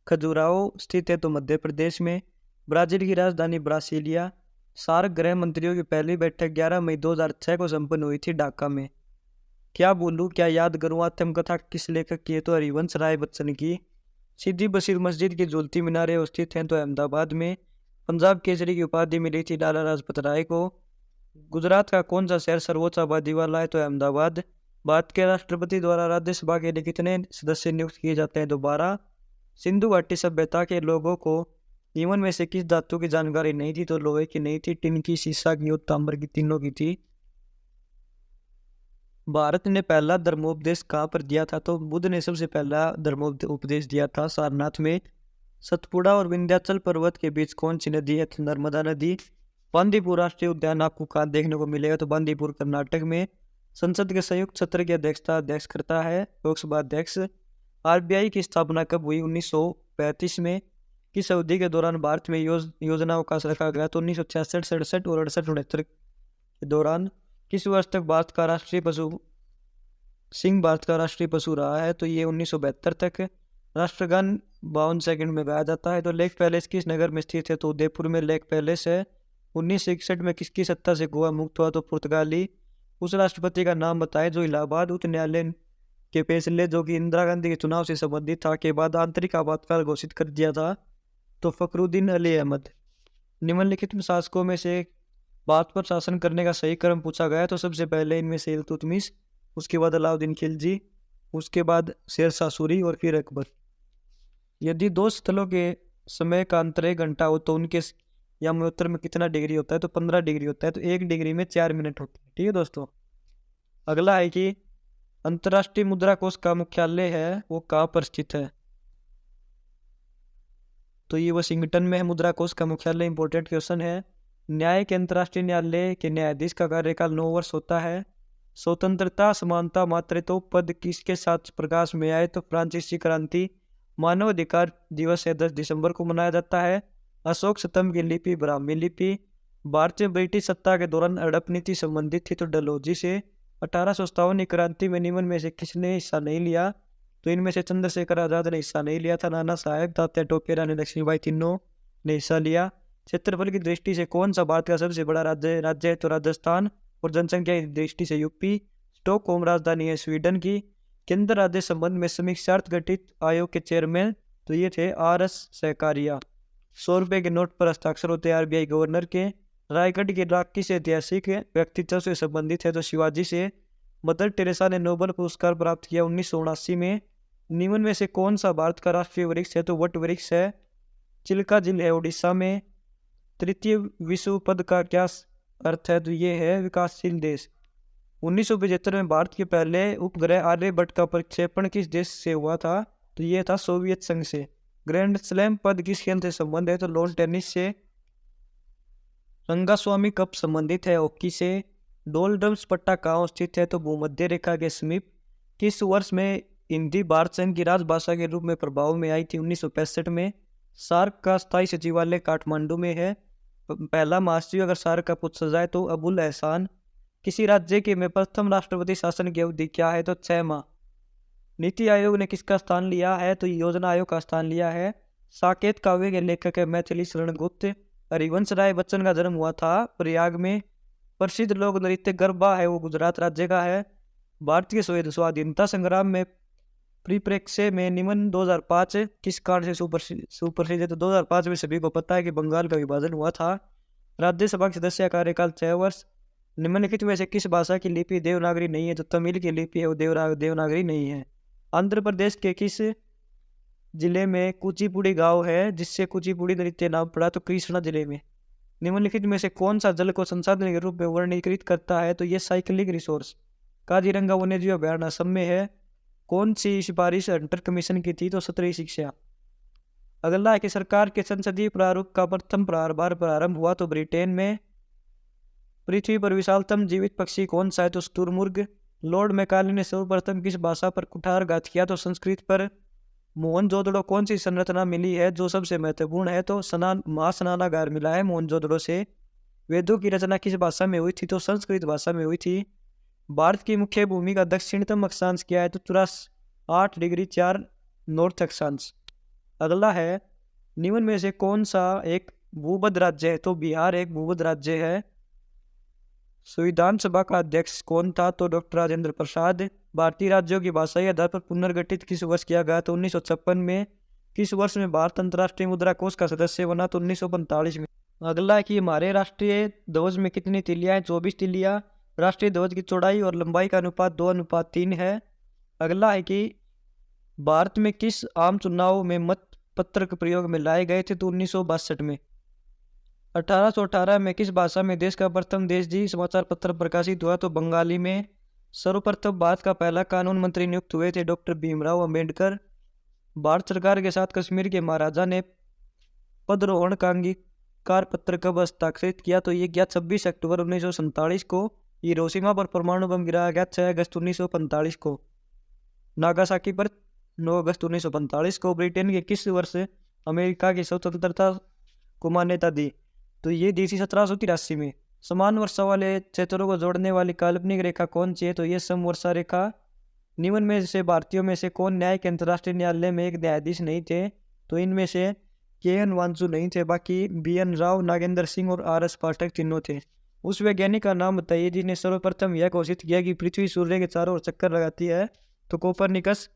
खजुराहो स्थित है तो मध्य प्रदेश में। ब्राजील की राजधानी ब्रासीलिया। सार्क गृह मंत्रियों की पहली बैठक 11 मई 2006 को संपन्न हुई थी ढाका में। क्या बोलूं क्या याद करूं आत्मकथा किस लेखक की है? तो हरिवंश राय बच्चन की। सिद्दी बशीर मस्जिद की झूलती मीनारें स्थित हैं तो अहमदाबाद में। पंजाब केसरी की उपाधि मिली थी लाला लाजपत राय को। गुजरात का कौन सा शहर सर्वोच्च आबादी वाला है? तो अहमदाबाद। भारत के राष्ट्रपति द्वारा राज्यसभा के लिए कितने सदस्य नियुक्त किए जाते हैं? तो 12। सिंधु घाटी सभ्यता के लोगों को निम्न में से किस धातु की जानकारी नहीं थी? तो लोहे की नहीं थी, टिन की, सीसा की और तांबर की, तीनों की थी। भारत ने पहला धर्मोपदेश कहाँ पर दिया था? तो बुद्ध ने सबसे पहला धर्मोपदेश दिया था सारनाथ में। सतपुड़ा और विंध्याचल पर्वत के बीच कौन सी नदी है? तो नर्मदा नदी। बांदीपुर राष्ट्रीय उद्यान आपको कहाँ देखने को मिलेगा? तो बांदीपुर कर्नाटक में। संसद के संयुक्त सत्र की अध्यक्षता अध्यक्ष करता है लोकसभा अध्यक्ष। आरबीआई की स्थापना कब हुई? 1935 में। किस अवधि के दौरान भारत में योजना अवकाश रखा गया? तो 1966, 67 और 68, 69 के दौरान। किस वर्ष तक भारत का राष्ट्रीय पशु सिंह भारत का राष्ट्रीय पशु रहा है? तो ये 1972 तक। राष्ट्रगान 52 सेकंड में गाया जाता है। तो लेक पैलेस किस नगर में स्थित है? तो उदयपुर में लेक पैलेस है। 1961 में किसकी सत्ता से गोवा मुक्त हुआ? तो पुर्तगाली। उस राष्ट्रपति का नाम बताए जो इलाहाबाद उच्च न्यायालय के फैसले जो कि इंदिरा गांधी के चुनाव से संबंधित था के बाद आंतरिक आपातकाल घोषित कर दिया था? तो फखरुद्दीन अली अहमद। निम्नलिखित में शासकों में से भारत पर शासन करने का सही क्रम पूछा गया तो सबसे पहले इनमें से इल्तुतमिश, उसके बाद अलाउद्दीन खिलजी, उसके बाद शेरशाह सूरी और फिर अकबर। यदि 2 स्थलों के समय का अंतर 1 घंटा हो तो उनके यामोत्तर में कितना डिग्री होता है? तो 15 डिग्री होता है। तो 1 डिग्री में 4 मिनट होते हैं। ठीक है दोस्तों। अगला है कि अंतर्राष्ट्रीय मुद्रा कोष का मुख्यालय है वो कहाँ पर स्थित है? तो ये वाशिंगटन में है मुद्रा कोष का मुख्यालय। इंपॉर्टेंट क्वेश्चन है। न्याय के अंतर्राष्ट्रीय न्यायालय के न्यायाधीश का कार्यकाल 9 वर्ष होता है। स्वतंत्रता, समानता, मातृत्व पद किसके साथ प्रकाश में आए? तो फ्रांसीसी क्रांति। मानवाधिकार दिवस है 10 दिसंबर को मनाया जाता है। अशोक स्तंभ की लिपि ब्राह्मी लिपि। भारतीय ब्रिटिश सत्ता के दौरान हड़प नीति संबंधित थी तो डलहौजी से। 1857 की क्रांति में निम्न में से किसने हिस्सा नहीं लिया? तो इनमें से चंद्रशेखर आजाद ने हिस्सा नहीं लिया था। नाना साहेब, तात्या टोपे, रानी लक्ष्मीबाई तीनों ने हिस्सा लिया। क्षेत्रफल की दृष्टि से कौन सा भारत का सबसे बड़ा राज्य है? तो राजस्थान। और जनसंख्या की दृष्टि से यूपी। स्टॉकहोम राजधानी है स्वीडन की। केंद्र राज्य संबंध में समीक्षार्थ गठित आयोग के चेयरमैन तो ये थे RS सहकारिया। 100 रुपये के नोट पर हस्ताक्षर होते हैं RBI गवर्नर के। रायगढ़ की राख किस ऐतिहासिक व्यक्तित्व से संबंधित है? तो शिवाजी से। मदर टेरेसा ने नोबेल पुरस्कार प्राप्त किया 1979 में। निम्न में से कौन सा भारत का राष्ट्रीय वृक्ष है? तो वट वृक्ष है। चिल्का झील है उड़ीसा में। तृतीय विश्व पद का क्या अर्थ है? तो ये है विकासशील देश। 1975 में भारत के पहले उपग्रह आर्यभट्ट का प्रक्षेपण किस देश से हुआ था? तो ये था सोवियत संघ से। ग्रैंड स्लैम पद किस खेल से संबंध है? तो लॉन टेनिस से। रंगास्वामी कप संबंधित है? हॉकी से। डोलड्रम्स पट्टा कहाँ स्थित है? तो भूमध्य रेखा के समीप। किस वर्ष में हिंदी भारत संघ की राजभाषा के रूप में प्रभाव में आई थी? 1965 में। सार्क का स्थायी सचिवालय काठमांडू में है। पहला महासचिव अगर सार्क का पूछा जाए तो अबुल एहसान। किसी राज्य के में प्रथम राष्ट्रपति शासन की अवधि क्या है? तो 6 माह। नीति आयोग ने किसका स्थान लिया है? तो योजना आयोग का स्थान लिया है। साकेत काव्य के लेखक है मैथिली शरण गुप्त। हरिवंश राय बच्चन का जन्म हुआ था प्रयाग में। प्रसिद्ध लोक नृत्य गरबा है वो गुजरात राज्य का है। भारतीय स्वाधीनता संग्राम में परिप्रेक्ष्य में निम्न 2005 किस कारण से सुप्रसिद्ध है? तो 2005 में सभी को पता है कि बंगाल का विभाजन हुआ था। राज्यसभा के सदस्य कार्यकाल 6 वर्ष। निम्नलिखित में से किस भाषा की लिपि देवनागरी नहीं है? तो तमिल की लिपि है वो देवनागरी नहीं है। आंध्र प्रदेश के किस जिले में कुचिपुड़ी गांव है जिससे कुचिपुड़ी नृत्य नाम पड़ा? तो कृष्णा जिले में। निम्नलिखित में से कौन सा जल को संसाधन के रूप में वर्णीकृत करता है? तो ये साइक्लिक रिसोर्स। काजीरंगा वन्यजीव अभ्यारण्य असम में है। कौन सी सिफारिश हंटर कमीशन की थी? तो 17वीं शिक्षा। अगला है कि सरकार के संसदीय प्रारूप का प्रथम बार प्रारंभ हुआ? तो ब्रिटेन में। पृथ्वी पर विशालतम जीवित पक्षी कौन सा है? तो शुतुरमुर्ग। लॉर्ड मैकाले ने सर्वप्रथम किस भाषा पर कुठारघात किया? तो संस्कृत पर। मोहनजोदड़ो कौन सी संरचना मिली है जो सबसे महत्वपूर्ण है? तो महास्नानागार मिला है मोहनजोदड़ो से। वेदों की रचना किस भाषा में हुई थी? तो संस्कृत भाषा में हुई थी। भारत की मुख्य भूमि का दक्षिणतम अक्षांश क्या है? तो 8 डिग्री 4 नॉर्थ अक्षांश। अगला है निम्न में से कौन सा एक भूबद्ध राज्य है? तो बिहार एक भूबद्ध राज्य है। संविधान सभा का अध्यक्ष कौन था? तो डॉक्टर राजेंद्र प्रसाद। भारतीय राज्यों की भाषाई आधार पर पुनर्गठित किस वर्ष किया गया? तो 1956 में। किस वर्ष में भारत अंतर्राष्ट्रीय मुद्रा कोष का सदस्य बना? तो 1945 में। अगला है कि हमारे राष्ट्रीय ध्वज में कितनी तिलियां हैं? 24 तिलियां। राष्ट्रीय ध्वज की चौड़ाई और लंबाई का अनुपात 2:3 है। अगला है कि भारत में किस आम चुनाव में मत पत्र के प्रयोग में लाए गए थे? तो 1962 में। 1818 में किस भाषा में देश का प्रथम देशजी समाचार पत्र प्रकाशित हुआ? तो बंगाली में। सर्वप्रथम भारत का पहला कानून मंत्री नियुक्त हुए थे डॉक्टर भीमराव अंबेडकर। भारत सरकार के साथ कश्मीर के महाराजा ने पदरोहण का अंगीकार पत्र कब हस्ताक्षरित किया? तो ये किया 26 अक्टूबर 1947 को। हिरोशिमा पर परमाणु बम गिराया गया 6 अगस्त 1945 को। नागासाकी पर 9 अगस्त 1945 को। ब्रिटेन के किस वर्ष अमेरिका की स्वतंत्रता को मान्यता दी? तो ये दी थी 1783 में। समान वर्षा वाले क्षेत्रों को जोड़ने वाली काल्पनिक रेखा कौन सी है? तो ये समवर्षा रेखा। निम्न में से भारतीयों में से कौन न्याय के अंतर्राष्ट्रीय न्यायालय में एक न्यायाधीश नहीं थे? तो इनमें से के.एन. वांसू नहीं थे, बाकी बी.एन. राव, नागेंद्र सिंह और आर.एस. पाठक तीनों थे। उस वैज्ञानिक का नाम बताइए जिसने सर्वप्रथम यह घोषित किया कि पृथ्वी सूर्य के चारों ओर चक्कर लगाती है? तो कोपरनिकस।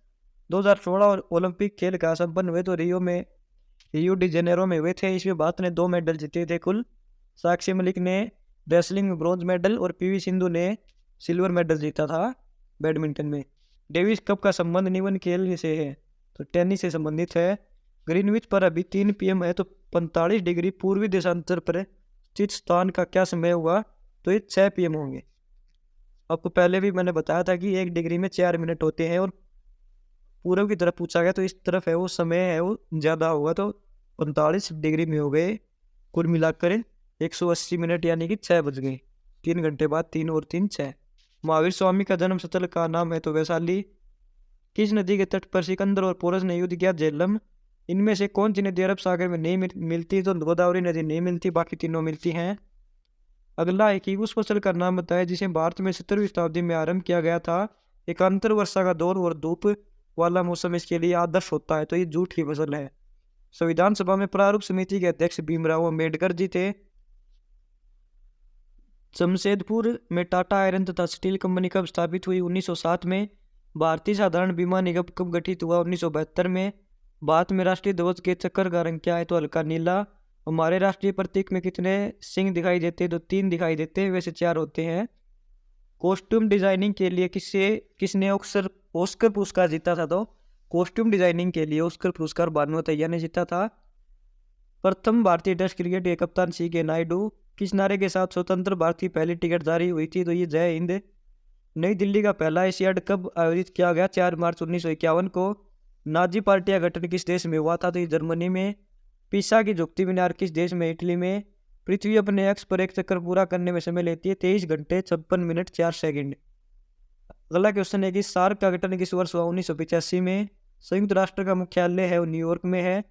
2016 और ओलंपिक खेल का संपन्न हुए तो रियो डी जेनेरो में हुए थे। इसमें भारत ने 2 मेडल जीते थे कुल। साक्षी मलिक ने रेसलिंग में ब्रॉन्ज मेडल और पीवी सिंधु ने सिल्वर मेडल जीता था बैडमिंटन में। डेविस कप का संबंध निम्न खेल से है? तो टेनिस से संबंधित है। ग्रीनविच पर अभी 3 PM है तो 45 डिग्री पूर्वी देशांतर पर स्थित स्थान का क्या समय हुआ? तो ये 6 PM होंगे। आपको पहले भी मैंने बताया था कि 1 डिग्री में 4 मिनट होते हैं और पूर्व की तरफ पूछा गया तो इस तरफ है वो समय है वो ज़्यादा होगा, तो 45 डिग्री में हो गए। कुल मिलाकर 180 मिनट यानी कि 6 बज गए। 3 घंटे बाद 3 और 3 6। महावीर स्वामी का जन्म स्थल का नाम है तो वैशाली। किस नदी के तट पर सिकंदर और पोरस ने युद्ध किया? झेलम। इनमें से कौन सी नदी अरब सागर में नहीं मिलती? तो गोदावरी नदी नहीं मिलती, बाकी तीनों मिलती हैं। अगला है कि उस फसल का नाम बताया जिसे भारत में 17वीं शताब्दी में आरंभ किया गया था। एक अंतर वर्षा का दौर और धूप वाला मौसम इसके लिए आदर्श होता है, तो ये जूट की फसल है। संविधान सभा में प्रारूप समिति के अध्यक्ष भीमराव अंबेडकर जी थे। जमशेदपुर में टाटा आयरन तथा स्टील कंपनी कब स्थापित हुई? 1907 में। भारतीय साधारण बीमा निगम कब गठित हुआ? 1972 में। भारत में राष्ट्रीय ध्वज के चक्कर का रंग क्या है? तो हल्का नीला। हमारे राष्ट्रीय प्रतीक में कितने सिंह दिखाई देते हैं? तो 3 दिखाई देते हैं, वैसे 4 होते हैं। कॉस्ट्यूम डिजाइनिंग के लिए किसने ऑस्कर पुरस्कार जीता था? तो कॉस्ट्यूम डिजाइनिंग के लिए ऑस्कर पुरस्कार भानु तैया ने जीता था। प्रथम भारतीय टेस्ट क्रिकेट के कप्तान C.K. नायडू। किस नारे के साथ स्वतंत्र भारत की पहली टिकट जारी हुई थी? तो ये जय हिंद। नई दिल्ली का पहला एशियाड कब आयोजित किया गया? 4 मार्च 1951 को। नाजी पार्टी का गठन किस देश में हुआ था? तो ये जर्मनी में। पिसा की झुकती मीनार किस देश में? इटली में। पृथ्वी अपने अक्ष पर एक चक्कर पूरा करने में समय लेती है 23 घंटे 56 मिनट 4 सेकंड। अगला क्वेश्चन है कि सार्क का गठन किस वर्ष हुआ? 1985 में। संयुक्त राष्ट्र का मुख्यालय है वो न्यूयॉर्क में है।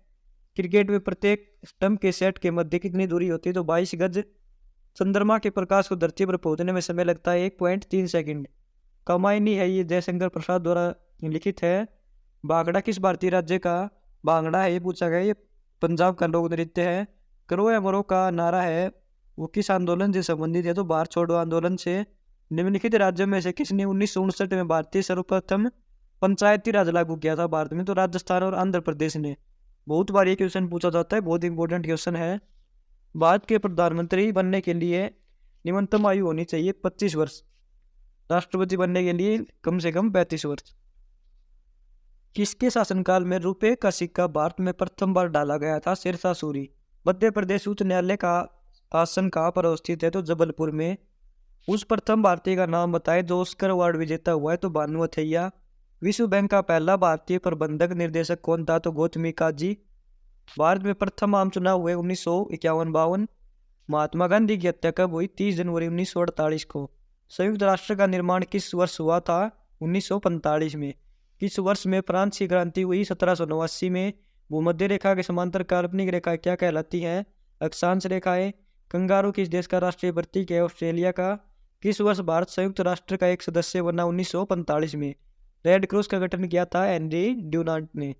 क्रिकेट में प्रत्येक स्टंप के सेट के मध्य कितनी दूरी होती है? तो 22 गज। चंद्रमा के प्रकाश को धरती पर पहुंचने में समय लगता है 1.3 सेकंड। कमायनी है ये जयशंकर प्रसाद द्वारा लिखित है। भांगड़ा किस भारतीय राज्य का भांगड़ा है? ये पूछा गया। ये पंजाब का लोक नृत्य है। करो या मरो का नारा है वो किस आंदोलन से संबंधित है? तो भारत छोड़ो आंदोलन से। निम्नलिखित राज्यों में से किसने 1959 में भारतीय सर्वप्रथम पंचायती राज लागू किया था भारत में? तो राजस्थान और आंध्र प्रदेश ने। बहुत बार ये क्वेश्चन पूछा जाता है, बहुत इंपॉर्टेंट क्वेश्चन है। भारत के प्रधानमंत्री बनने के लिए न्यूनतम आयु होनी चाहिए 25 वर्ष। राष्ट्रपति बनने के लिए कम से कम 35 वर्ष। किसके शासनकाल में रुपए का सिक्का भारत में प्रथम बार डाला गया था? शेरशाह सूरी। मध्य प्रदेश उच्च न्यायालय का आसन कहाँ पर अवस्थित है? तो जबलपुर में। उस प्रथम भारतीय का नाम बताए जो ऑस्कर अवार्ड विजेता हुआ है? तो भानु अथैया। विश्व बैंक का पहला भारतीय प्रबंधक निर्देशक कौन था? तो गौतमी काजी। भारत में प्रथम आम चुनाव हुए 1951-52। महात्मा गांधी की हत्या कब हुई? 30 जनवरी 1948 को। संयुक्त राष्ट्र का निर्माण किस वर्ष हुआ था? 1945 में। किस वर्ष में फ्रांस की क्रांति हुई? 1789 में। भूमध्य रेखा के समांतर काल्पनिक रेखा क्या कहलाती है? अक्षांश रेखाएं। कंगारू किस देश का राष्ट्रीय प्रतीक है? ऑस्ट्रेलिया का। किस वर्ष भारत संयुक्त राष्ट्र का एक सदस्य बना? 1945 में। रेड क्रॉस का गठन किया था हेनरी ड्यूनांट ने।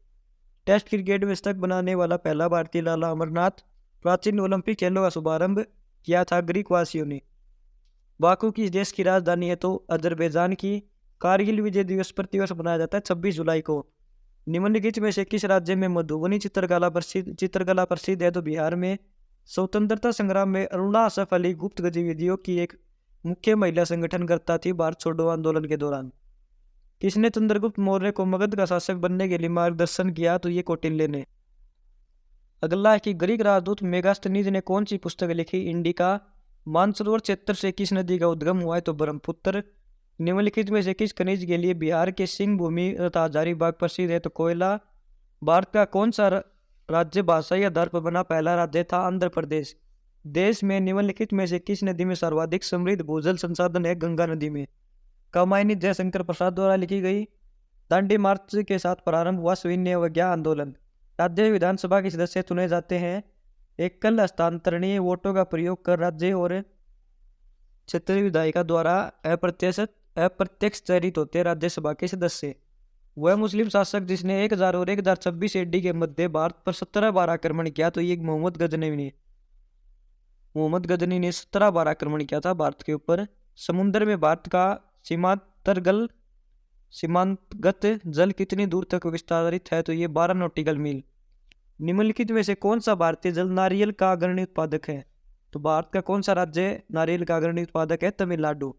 टेस्ट क्रिकेट में शतक बनाने वाला पहला भारतीय लाला अमरनाथ। प्राचीन ओलंपिक खेलों का शुभारंभ किया था ग्रीक वासियों ने। बाकू किस देश की राजधानी है? तो अजरबैजान की। कारगिल विजय दिवस प्रतिवर्ष मनाया जाता है 26 जुलाई को। निम्नलिखित में से किस राज्य में मधुबनी चित्रकला प्रसिद्ध है? तो बिहार में। स्वतंत्रता संग्राम में अरुणा असफ अली गुप्त गतिविधियों की एक मुख्य महिला संगठनकर्ता थी भारत छोड़ो आंदोलन के दौरान। किसने चंद्रगुप्त मौर्य को मगध का शासक बनने के लिए मार्गदर्शन किया? तो ये कौटिल्य ने। अगला है कि ग्रीक राजदूत मेगास्थनीज ने कौन सी पुस्तक लिखी? इंडिका। मानसरोवर क्षेत्र से किस नदी का उद्गम हुआ है? तो ब्रह्मपुत्र। निम्नलिखित में से किस खनिज के लिए बिहार के सिंह भूमि तथा हजारीबाग प्रसिद्ध है? तो कोयला। भारत का कौन सा राज्य भाषाई आधार पर बना पहला राज्य था? आंध्र प्रदेश। देश में निम्नलिखित में से किस नदी में सर्वाधिक समृद्ध भूजल संसाधन है? गंगा नदी में। कमायनी जयशंकर प्रसाद द्वारा लिखी गई। दांडी मार्च के साथ प्रारंभ हुआ शून्य अवज्ञा आंदोलन। राज्य विधानसभा के सदस्य चुने जाते हैं एकल हस्तांतरणीय वोटों का प्रयोग कर राज्य और क्षेत्रीय विधायिका द्वारा अप्रत्यक्ष चयनित होते हैं राज्यसभा के सदस्य। वह मुस्लिम शासक जिसने 1000 और 1026 एडी के मध्य भारत पर 17 बार आक्रमण किया? तो ये मोहम्मद गजनी ने 17 बार आक्रमण किया था भारत के ऊपर। समुद्र में भारत का सीमांतगत जल कितनी दूर तक विस्तारित है? तो ये 12 नॉटिकल मील। निम्नलिखित में से कौन सा भारतीय जल नारियल का अग्रणी उत्पादक है? तो भारत का कौन सा राज्य नारियल का अग्रणी उत्पादक है? तमिलनाडु।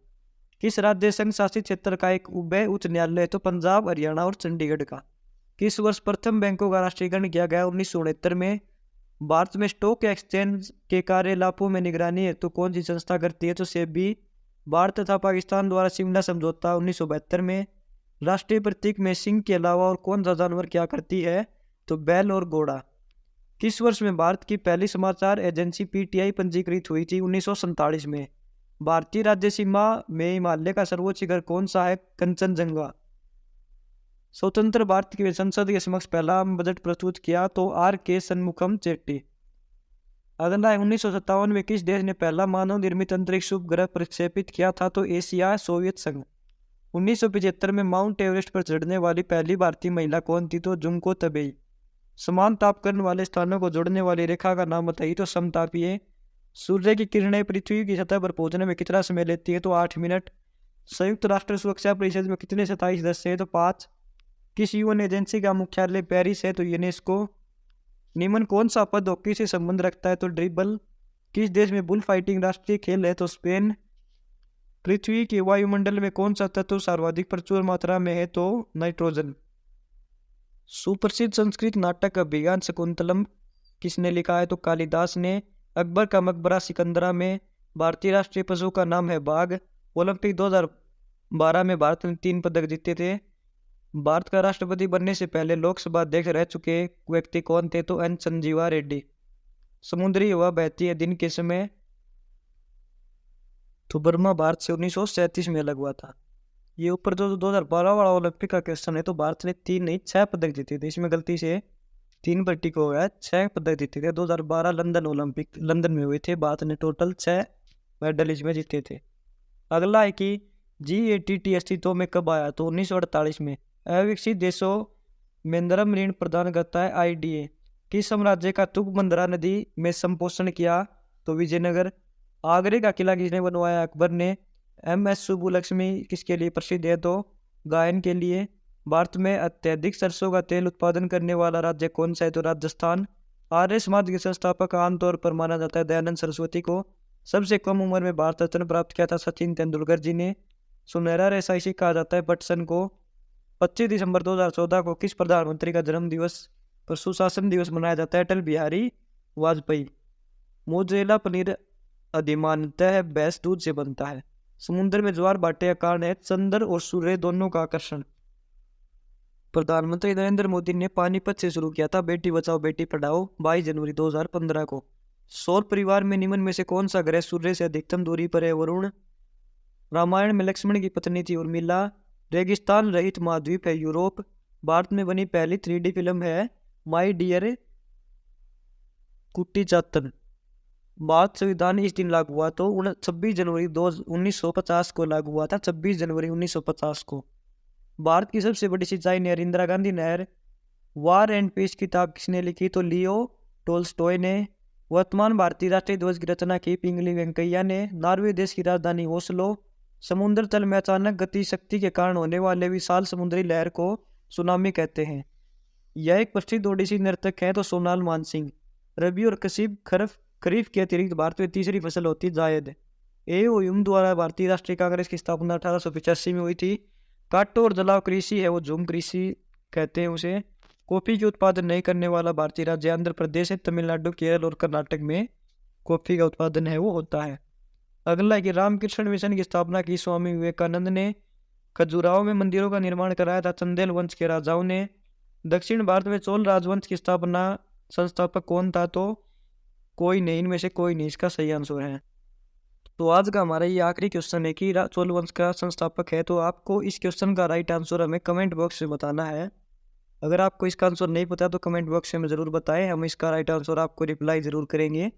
किस राज्य संघ शासित क्षेत्र का एक उच्च न्यायालय है? तो पंजाब, हरियाणा और चंडीगढ़ का। किस वर्ष प्रथम बैंकों का राष्ट्रीयकरण किया गया? 1969 में। भारत में स्टॉक एक्सचेंज के कार्यकलापों में निगरानी हेतु कौन सी संस्था करती है? तो सेबी। भारत तथा पाकिस्तान द्वारा शिमला समझौता 1972 में। राष्ट्रीय प्रतीक में सिंह के अलावा और कौन सा जानवर क्या करती है? तो बैल और घोड़ा। किस वर्ष में भारत की पहली समाचार एजेंसी पीटीआई पंजीकृत हुई थी? 1947 में। भारतीय राज्य सीमा में हिमालय का सर्वोच्च शिखर कौन सा है? कंचनजंगा। स्वतंत्र भारत की संसद के समक्ष पहला बजट प्रस्तुत किया? तो आर के शनमुखम चेट्टी। अगला है 1957 में किस देश ने पहला मानव निर्मित अंतरिक्ष उपग्रह प्रक्षेपित किया था? तो एशिया सोवियत संघ। 1975 में माउंट एवरेस्ट पर चढ़ने वाली पहली भारतीय महिला कौन थी? तो जुंको तबेई। समान तापकरण वाले स्थानों को जोड़ने वाली रेखा का नाम बताइए? तो समतापीय। सूर्य की किरणें पृथ्वी की सतह पर पहुंचने में कितना समय लेती है? तो 8 मिनट। संयुक्त राष्ट्र सुरक्षा परिषद में कितने स्थायी सदस्य हैं? तो 5। किस यूएन एजेंसी का मुख्यालय पेरिस है? तो यूनेस्को। निम्न कौन सा पद हॉकी से संबंध रखता है? तो ड्रिबल। किस देश में बुल फाइटिंग राष्ट्रीय खेल है? तो स्पेन। पृथ्वी के वायुमंडल में कौन सा तत्व सर्वाधिक प्रचुर मात्रा में है? तो नाइट्रोजन। सुप्रसिद्ध संस्कृत नाटक अभिज्ञान शकुंतलम किसने लिखा है? तो कालिदास ने। अकबर का मकबरा सिकंदरा में। भारतीय राष्ट्रीय पशु का नाम है बाघ। ओलंपिक 2000 12 में भारत ने 3 पदक जीते थे। भारत का राष्ट्रपति बनने से पहले लोकसभा अध्यक्ष रह चुके व्यक्ति कौन थे? तो एन संजीवा रेड्डी। समुद्री हवा बहती है दिन के समय, तो बर्मा भारत से 1937 में अलग हुआ था। ये ऊपर जो 2012 वाला ओलंपिक का क्वेश्चन है, तो भारत ने 3 नहीं 6 पदक जीते थे, इसमें गलती से 3 पर टिक हो गया। 6 पदक जीते थे। 2012 लंदन ओलंपिक लंदन में हुए थे। भारत ने टोटल 6 मेडल इसमें जीते थे। अगला है कि G80 अस्तित्व में कब आया? तो 1948 में। अविकसित देशों में नरम ऋण प्रदान करता है IDA। किस साम्राज्य का तुंगभद्रा नदी में संपोषण किया? तो विजयनगर। आगरे का किला किसने बनवाया? अकबर ने। MS सुब्बुलक्ष्मी किसके लिए प्रसिद्ध है? तो गायन के लिए। भारत में अत्यधिक सरसों का तेल उत्पादन करने वाला राज्य कौन सा है? तो राजस्थान। आर्य समाज के संस्थापक आमतौर पर माना जाता है दयानंद सरस्वती को। सबसे कम उम्र में भारत रत्न प्राप्त किया था सचिन तेंदुलकर जी ने। सुनहरा रेसाइसी कहा जाता है बटसन को। 25 दिसंबर 2014 को किस प्रधानमंत्री का जन्म दिवस पर सुशासन दिवस मनाया जाता है? अटल बिहारी वाजपेयी। मोज़रेला पनीर अधिमानतः भैंस दूध से बनता है। समुद्र में ज्वार भाटे का कारण है चंद्र और सूर्य दोनों का आकर्षण। प्रधानमंत्री नरेंद्र मोदी ने पानीपत से शुरू किया था बेटी बचाओ बेटी पढ़ाओ 22 जनवरी 2015 को। सौर परिवार में निम्न में से कौन सा ग्रह सूर्य से अधिकतम दूरी पर है? वरुण। रामायण में लक्ष्मण की पत्नी थी उर्मिला। रेगिस्तान रहित महाद्वीप है यूरोप। भारत में बनी पहली 3D फिल्म है माई डियर कुट्टीचातन। भारत संविधान इस दिन लागू हुआ? तो 26 जनवरी 1950 को लागू हुआ था। 26 जनवरी 1950 को। भारत की सबसे बड़ी सिंचाई नहर इंदिरा गांधी नहर। वार एंड पीस किताब किसने लिखी? तो लियो टोल्स्टॉय ने। वर्तमान भारतीय राष्ट्रीय ध्वज की रचना की? पिंगली वेंकैया ने। नॉर्वे देश की राजधानी ओस्लो। समुद्र तल में अचानक गति शक्ति के कारण होने वाले विशाल समुद्री लहर को सुनामी कहते हैं। यह एक प्रसिद्ध ओडिसी नर्तक है? तो सोनाल मानसिंह। रबी और खरीफ के अतिरिक्त भारत में तीसरी फसल होती जायद। AOUM द्वारा भारतीय राष्ट्रीय कांग्रेस की स्थापना 1885 में हुई थी। काटो और जलाव कृषि है वो झूम कृषि कहते हैं उसे। कॉफी के उत्पादन नहीं करने वाला भारतीय राज्य आंध्र प्रदेश है। तमिलनाडु केरल और कर्नाटक में कॉफी का उत्पादन है वो होता है। अगला है कि रामकृष्ण मिशन की स्थापना की स्वामी विवेकानंद ने। खजुराहो में मंदिरों का निर्माण कराया था चंदेल वंश के राजाओं ने। दक्षिण भारत में चोल राजवंश की स्थापना संस्थापक कौन था? तो कोई नहीं, इनमें से कोई नहीं इसका सही आंसर है। तो आज का हमारा ये आखिरी क्वेश्चन है कि चोल वंश का संस्थापक है। तो आपको इस क्वेश्चन का राइट आंसर हमें कमेंट बॉक्स में बताना है। अगर आपको इसका आंसर नहीं पता तो कमेंट बॉक्स में ज़रूर बताएं, हम इसका राइट आंसर आपको रिप्लाई ज़रूर करेंगे।